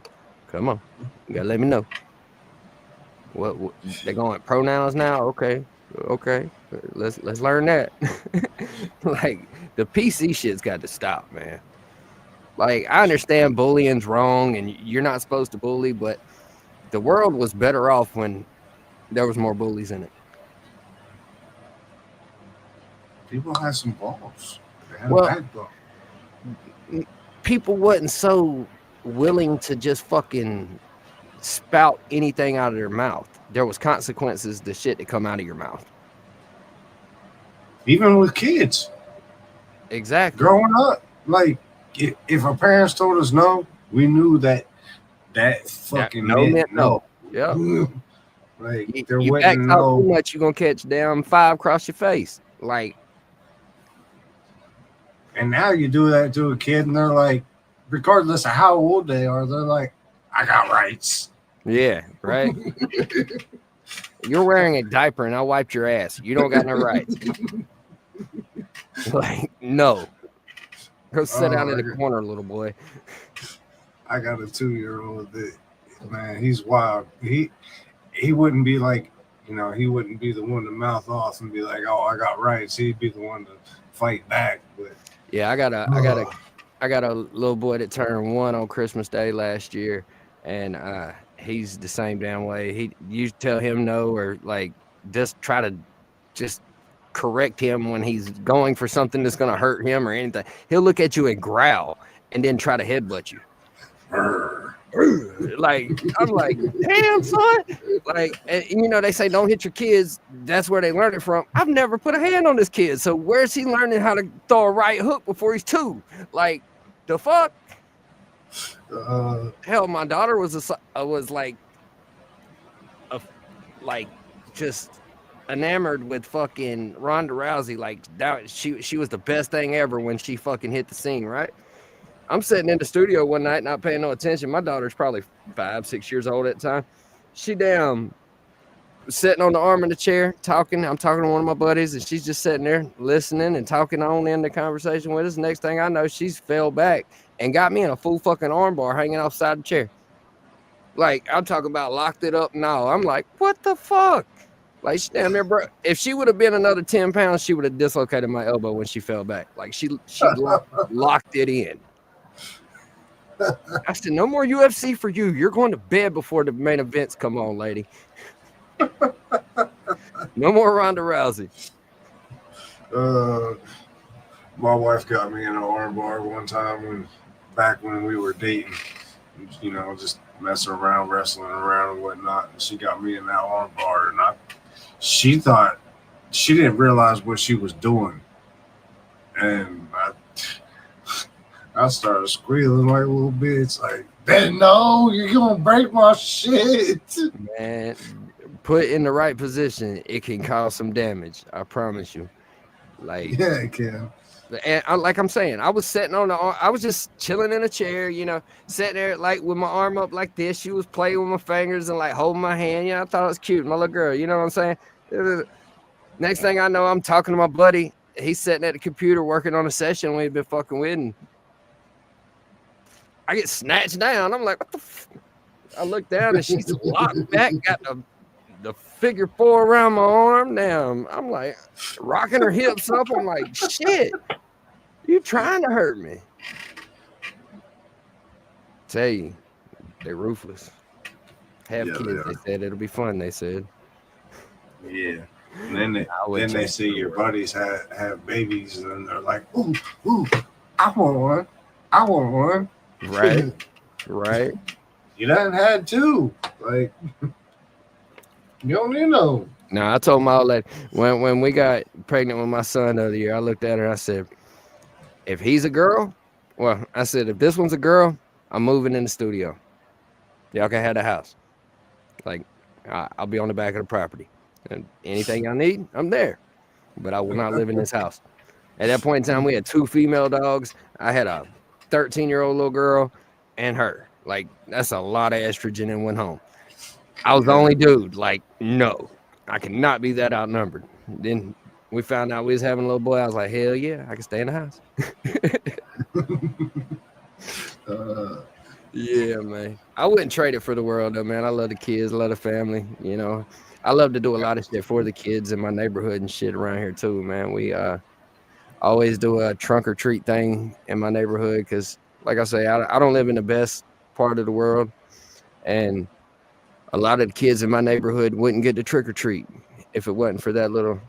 Come on. You got to let me know. What they're going pronouns now? Okay. Let's learn that. Like, the PC shit's got to stop, man. Like, I understand bullying's wrong and you're not supposed to bully, but the world was better off when there was more bullies in it. People had some balls. They had a backbone. People wasn't so willing to just fucking spout anything out of their mouth. There was consequences to shit that come out of your mouth. Even with kids. Exactly. Growing up, like, if our parents told us no, we knew that fucking meant no. Yeah. Like, you back talk too much, you're gonna catch damn 5 across your face. Like, and now you do that to a kid, and they're like, regardless of how old they are, they're like, I got rights. Yeah, right. You're wearing a diaper, and I wiped your ass. You don't got no rights. Like, no. Go sit down in the corner, little boy. I got a 2-year-old that, man, he's wild. He wouldn't be like, he wouldn't be the one to mouth off and be like, oh, I got rights. He'd be the one to fight back. But yeah, I got a little boy that turned 1 on Christmas Day last year, and he's the same damn way. You tell him no, or like just try to just correct him when he's going for something that's going to hurt him or anything. He'll look at you and growl and then try to headbutt you. Like, I'm like, damn, son. Like, and, they say don't hit your kids. That's where they learn it from. I've never put a hand on this kid. So where's he learning how to throw a right hook before he's 2? Like, the fuck? Hell, my daughter was just enamored with fucking Ronda Rousey. Like, that, she was the best thing ever when she fucking hit the scene, right? I'm sitting in the studio one night, not paying no attention. My daughter's probably 5, 6 years old at the time. She damn sitting on the arm of the chair talking. I'm talking to one of my buddies, and she's just sitting there listening and talking on in the conversation with us. Next thing I know, she's fell back and got me in a full fucking arm bar hanging off the side of the chair. Like, I'm talking about locked it up now. I'm like, what the fuck? Like, she damn near, bro. If she would have been another 10 pounds, she would have dislocated my elbow when she fell back. Like, she locked it in. I said, no more UFC for you. You're going to bed before the main events come on, lady. No more Ronda Rousey. My wife got me in an arm bar one time back when we were dating, just messing around, wrestling around and whatnot. And she got me in that arm bar, and she thought she didn't realize what she was doing. and I started squealing like a little bitch. Like, Ben, no, you're gonna break my shit. Man, put in the right position, it can cause some damage. I promise you. Like, Yeah, it can. and like I'm saying, I was sitting on I was just chilling in a chair, you know, sitting there like with my arm up like this. She was playing with my fingers and like holding my hand. You know, I thought it was cute, my little girl. You know what I'm saying? Next thing I know, I'm talking to my buddy. He's sitting at the computer working on a session we've been fucking with, and I get snatched down. I'm like, what the? I look down and she's locked back, got the figure 4 around my arm. Now I'm like rocking her hips up. I'm like, shit, you trying to hurt me? Tell you, they're ruthless. Have kids. They said it'll be fun. They said. Yeah. And then they see your buddies have babies, and they're like, ooh, I want one. Right. Right. You done had 2. Like, you don't need no. No, I told my old lady when we got pregnant with my son the other year, I looked at her and I said, if he's a girl, well, I said, if this one's a girl, I'm moving in the studio. Y'all can have the house. Like, I'll be on the back of the property. And anything I need, I'm there. But I will not live in this house. At that point in time, we had 2 female dogs. I had a 13-year-old little girl and her. Like, that's a lot of estrogen in one home. I was the only dude. Like, no, I cannot be that outnumbered. Then we found out we was having a little boy. I was like, hell yeah, I can stay in the house. Yeah, man. I wouldn't trade it for the world, though, man. I love the kids, love the family. You know, I love to do a lot of shit for the kids in my neighborhood and shit around here, too, man. We always do a trunk or treat thing in my neighborhood because, like I say, I don't live in the best part of the world. And a lot of the kids in my neighborhood wouldn't get to trick or treat if it wasn't for that little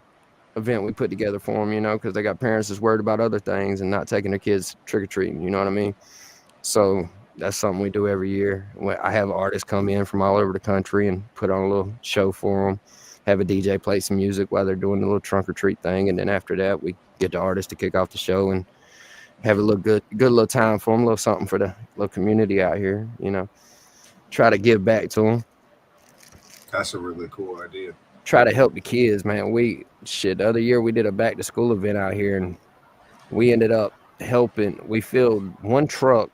event we put together for them, you know, because they got parents that's worried about other things and not taking their kids trick or treating, you know what I mean? So that's something we do every year. I have artists come in from all over the country and put on a little show for them, have a DJ play some music while they're doing the little trunk or treat thing. And then after that, we get the artist to kick off the show and have a little good little time for them, a little something for the little community out here, you know, try to give back to them. That's a really cool idea. Try to help the kids, man. The other year we did a back to school event out here and we ended up helping. We filled 1 truck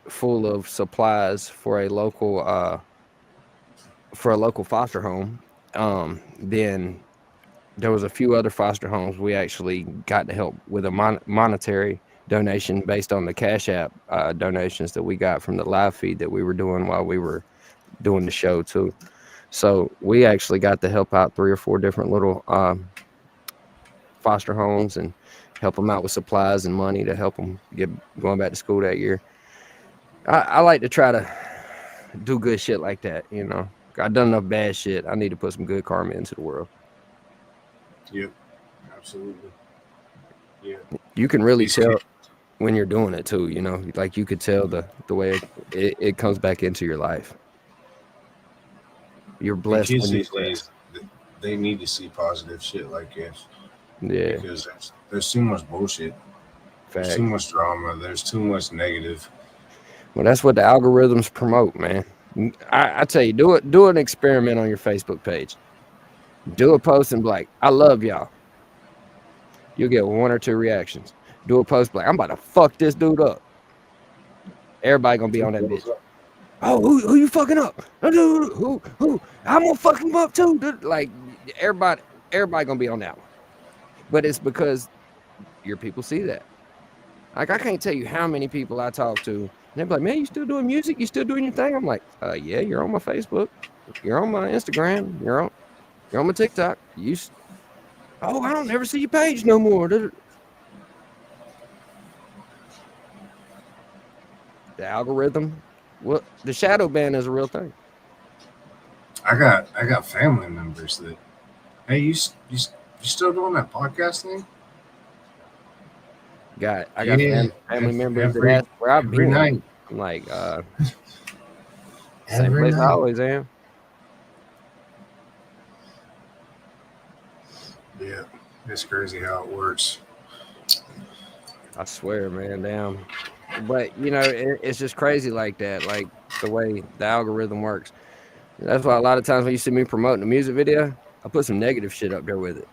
full of supplies for a local foster home. Then there was a few other foster homes we actually got to help with a monetary donation based on the Cash App donations that we got from the live feed that we were doing while we were doing the show too. So we actually got to help out 3 or 4 different little foster homes and help them out with supplies and money to help them get going back to school that year. I like to try to do good shit like that, you know. I've done enough bad shit. I need to put some good karma into the world. Yep, absolutely. Yeah. You can really tell when you're doing it too, you know. Like you could tell the way it comes back into your life. You're blessed. Kids these days, they need to see positive shit like this. Yeah. Because there's too much bullshit. There's too much drama. There's too much negative. Well, that's what the algorithms promote, man. I tell you, do an experiment on your Facebook page. Do a post and be like, I love y'all. You'll get 1 or 2 reactions. Do a post like, I'm about to fuck this dude up. Everybody gonna be on that bitch. Oh, who you fucking up? Who? I'm gonna fuck him up too. Like everybody gonna be on that one. But it's because your people see that. Like I can't tell you how many people I talk to, and they're like, man, you still doing music? You still doing your thing? I'm like, yeah, you're on my Facebook, you're on my Instagram, you're on my TikTok. Oh, I don't never see your page no more. The algorithm. Well, the shadow ban is a real thing. I got family members that, hey, you still doing that podcast thing? I got family members that ask where I've been. Night. I'm like, same place I always am. Yeah, it's crazy how it works. I swear, man, damn. But you know, it's just crazy like that, like the way the algorithm works. That's why a lot of times when you see me promoting a music video, I put some negative shit up there with it,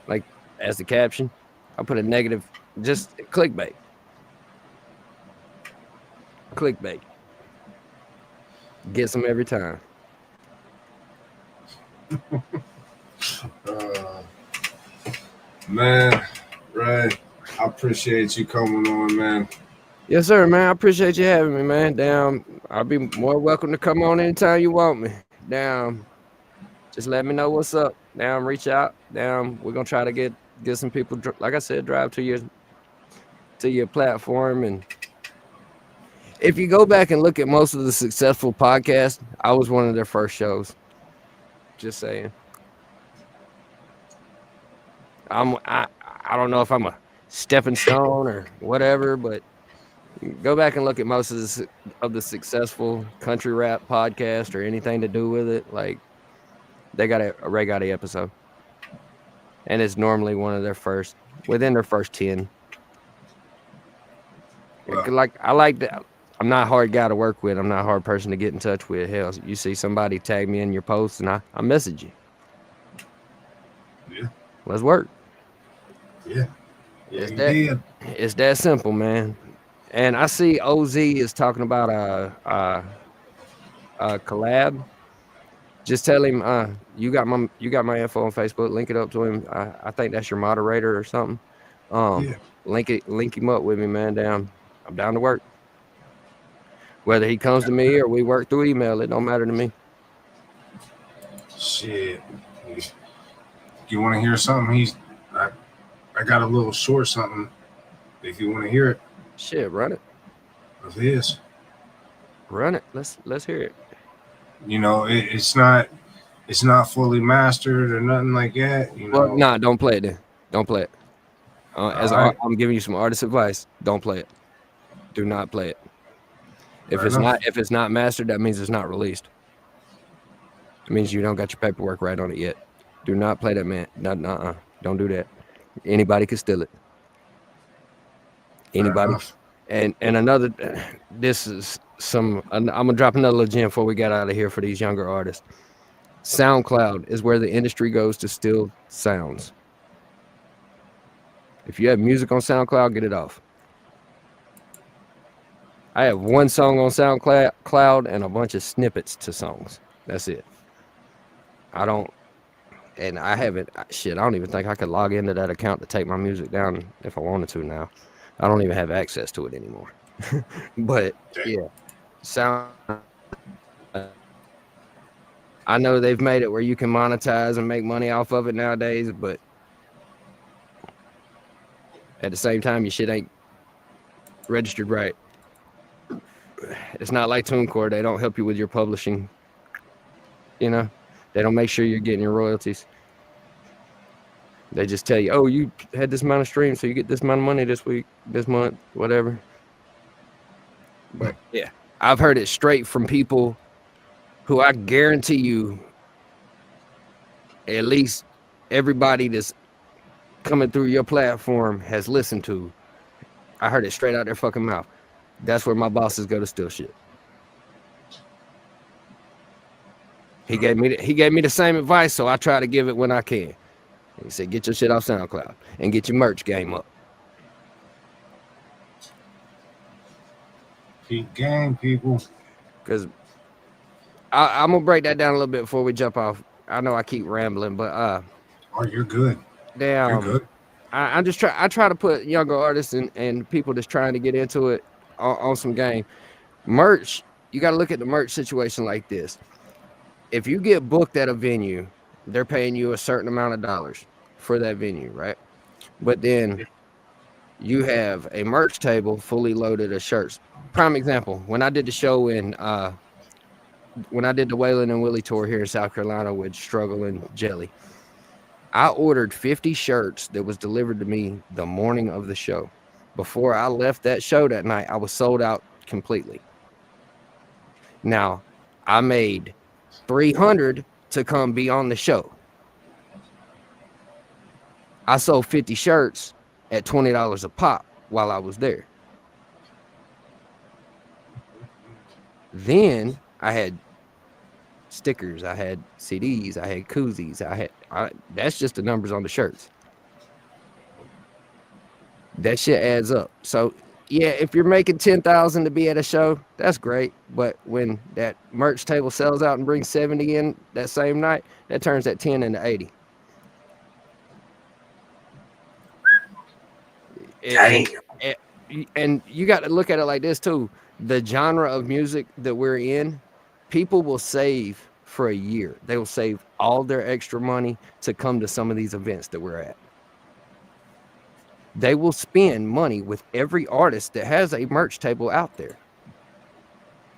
like as the caption. I put a negative, just clickbait. Clickbait gets them every time. Man, Ray, I appreciate you coming on, man. Yes, sir, man. I appreciate you having me, man. Damn, I'll be more welcome to come on anytime you want me. Damn, just let me know what's up. Damn, reach out. Damn, we're gonna try to get some people, like I said, drive to your platform. And if you go back and look at most of the successful podcasts, I was one of their first shows. Just saying. I don't know if I'm a stepping stone or whatever, but go back and look at most of the successful country rap podcast or anything to do with it. Like, they got a Ray Gotti episode, and it's normally one of their first, within their first 10. Wow. Like, I like that. I'm not a hard guy to work with. I'm not a hard person to get in touch with. Hell, you see somebody tag me in your post, and I message you. Yeah. Let's work. Yeah. Yeah, It's that simple, man. And I see OZ is talking about a collab. Just tell him you got my info on Facebook. Link it up to him. I think that's your moderator or something. Yeah. Link him up with me, man. I'm down to work. Whether he comes to me or we work through email, it don't matter to me. Shit. You want to hear something? I got a little short something. If you want to hear it. Shit, run it. Of his. Run it. Let's hear it. You know, it's not fully mastered or nothing like that. You know. Well, nah, don't play it then. Don't play it. Right. I'm giving you some artist advice. Don't play it. Do not play it. If it's not mastered, that means it's not released. It means you don't got your paperwork right on it yet. Do not play that, man. No, don't do that. Anybody can steal it. Anybody. And another, this is I'm gonna drop another little gem before we get out of here for these younger artists. SoundCloud is where the industry goes to steal sounds. If you have music on SoundCloud, get it off. I have one song on SoundCloud and a bunch of snippets to songs. That's it. I don't even think I could log into that account to take my music down if I wanted to now. I don't even have access to it anymore. But yeah, I know they've made it where you can monetize and make money off of it nowadays, but at the same time, your shit ain't registered right. It's not like TuneCore. They don't help you with your publishing. You know, they don't make sure you're getting your royalties. They just tell you, oh, you had this amount of streams, so you get this amount of money this week, this month, whatever. But yeah, I've heard it straight from people who I guarantee you, at least everybody that's coming through your platform has listened to. I heard it straight out their fucking mouth. That's where my bosses go to steal shit. He gave me the same advice, so I try to give it when I can. He said, get your shit off SoundCloud and get your merch game up. Keep game, people. Because I'm going to break that down a little bit before we jump off. I know I keep rambling, but oh, you're good. Damn. You're good. I try to put younger artists and people that's trying to get into it on some game. Merch, you got to look at the merch situation like this. If you get booked at a venue, they're paying you a certain amount of dollars for that venue, right? But then you have a merch table fully loaded of shirts. Prime example, when I did the show when I did the Waylon and Willie tour here in South Carolina with Struggle and Jelly, I ordered 50 shirts that was delivered to me the morning of the show. Before I left that show that night, I was sold out completely. Now, I made 300 to come be on the show. I sold 50 shirts at $20 a pop. while I was there. Then I had stickers, I had CDs, I had koozies, that's just the numbers on the shirts. That shit adds up. So yeah, if you're making 10,000 to be at a show, that's great. But when that merch table sells out and brings 70 in that same night, that turns that 10 into 80. And you got to look at it like this too. The genre of music that we're in, people will save for a year. They will save all their extra money to come to some of these events that we're at. They will spend money with every artist that has a merch table out there.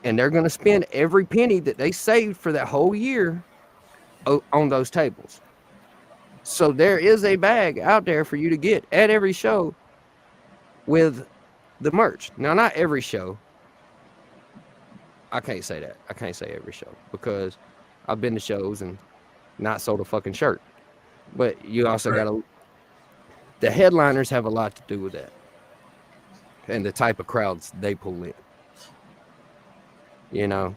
And they're going to spend every penny that they saved for that whole year on those tables. So there is a bag out there for you to get at every show with the merch. Now, not every show. I can't say that. I can't say every show because I've been to shows and not sold a fucking shirt. But you also got to... The headliners have a lot to do with that. And the type of crowds they pull in. You know,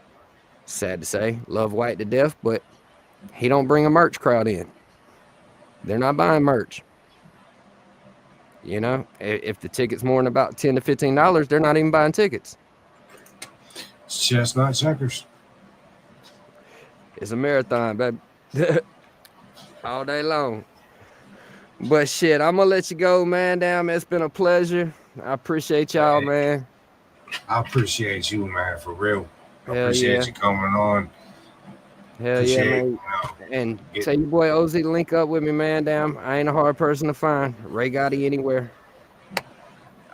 sad to say, love White to death, but he don't bring a merch crowd in. They're not buying merch. You know, if the ticket's more than about $10 to $15, they're not even buying tickets. It's chestnut checkers. It's a marathon, baby. All day long. But shit, I'm gonna let you go, man. Damn, it's been a pleasure. I appreciate y'all, man. I appreciate you, man, for real. I Hell appreciate yeah. you coming on. Hell yeah, man. And tell your boy OZ to link up with me, man. Damn, I ain't a hard person to find. Ray Gotti anywhere.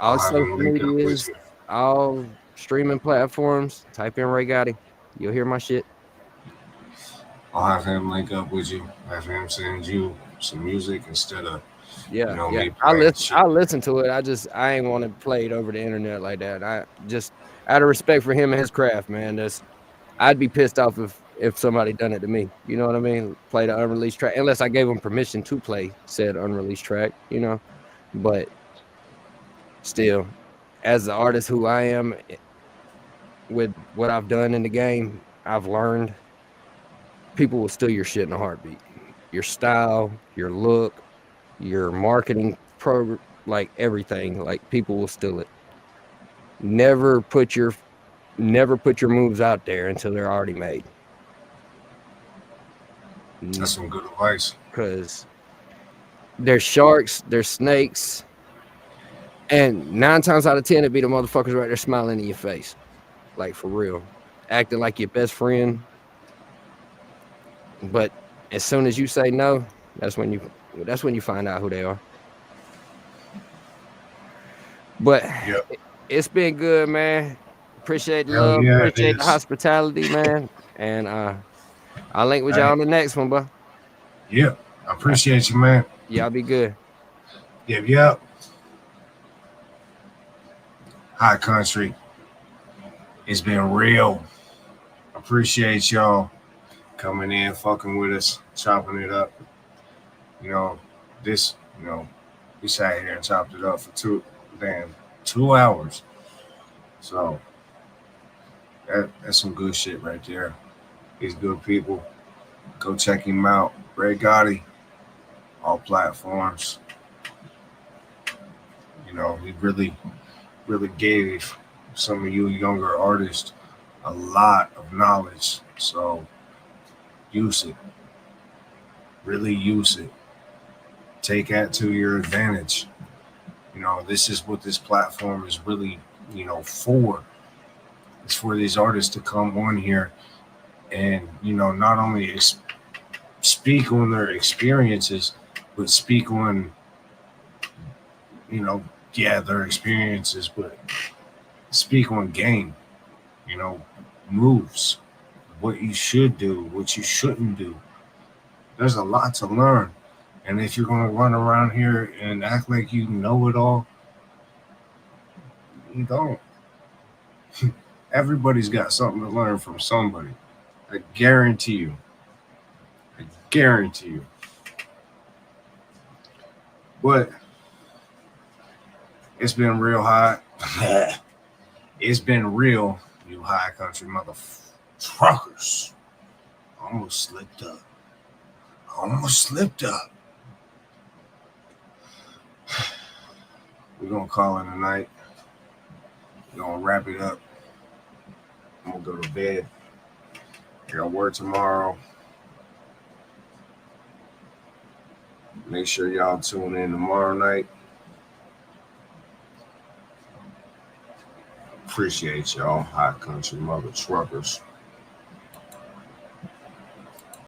All social medias, all streaming platforms. Type in Ray Gotti. You'll hear my shit. I'll have him link up with you. Have him send you some music instead of me I listen to it. I ain't want to play it over the internet like that. I just out of respect for him and his craft, man. I'd be pissed off if somebody done it to me. You know what I mean? Play the unreleased track unless I gave them permission to play said unreleased track. You know, but still, as the artist who I am, with what I've done in the game, I've learned people will steal your shit in a heartbeat. Your style, your look, your marketing program, like everything, like people will steal it. Never put your moves out there until they're already made. That's some good advice. Because there's sharks, there's snakes, and 9 times out of 10 it be the motherfuckers right there smiling in your face, like for real, acting like your best friend. But as soon as you say no, that's when you find out who they are. But it's been good, man. Appreciate the love, appreciate the hospitality, man. And I'll link with y'all on the next one, bro. Yeah, I appreciate you, man. Y'all be good. Yep. Hot country. It's been real. Appreciate y'all coming in, fucking with us, chopping it up. We sat here and chopped it up for 2 hours. So that's some good shit right there. He's good people. Go check him out. Ray Gotti, all platforms. He really, really gave some of you younger artists a lot of knowledge. So use it. Really use it. Take that to your advantage. This is what this platform is really, for. It's for these artists to come on here and, not only speak on their experiences, but speak on, their experiences, but speak on game, moves, what you should do, what you shouldn't do. There's a lot to learn. And if you're going to run around here and act like you know it all, you don't. Everybody's got something to learn from somebody. I guarantee you. But It's been real hot. It's been real, you high country mother truckers. Almost slipped up. We're gonna call it a night. We're gonna wrap it up. I'm gonna go to bed. I got work tomorrow. Make sure y'all tune in tomorrow night. Appreciate y'all, high country mother truckers.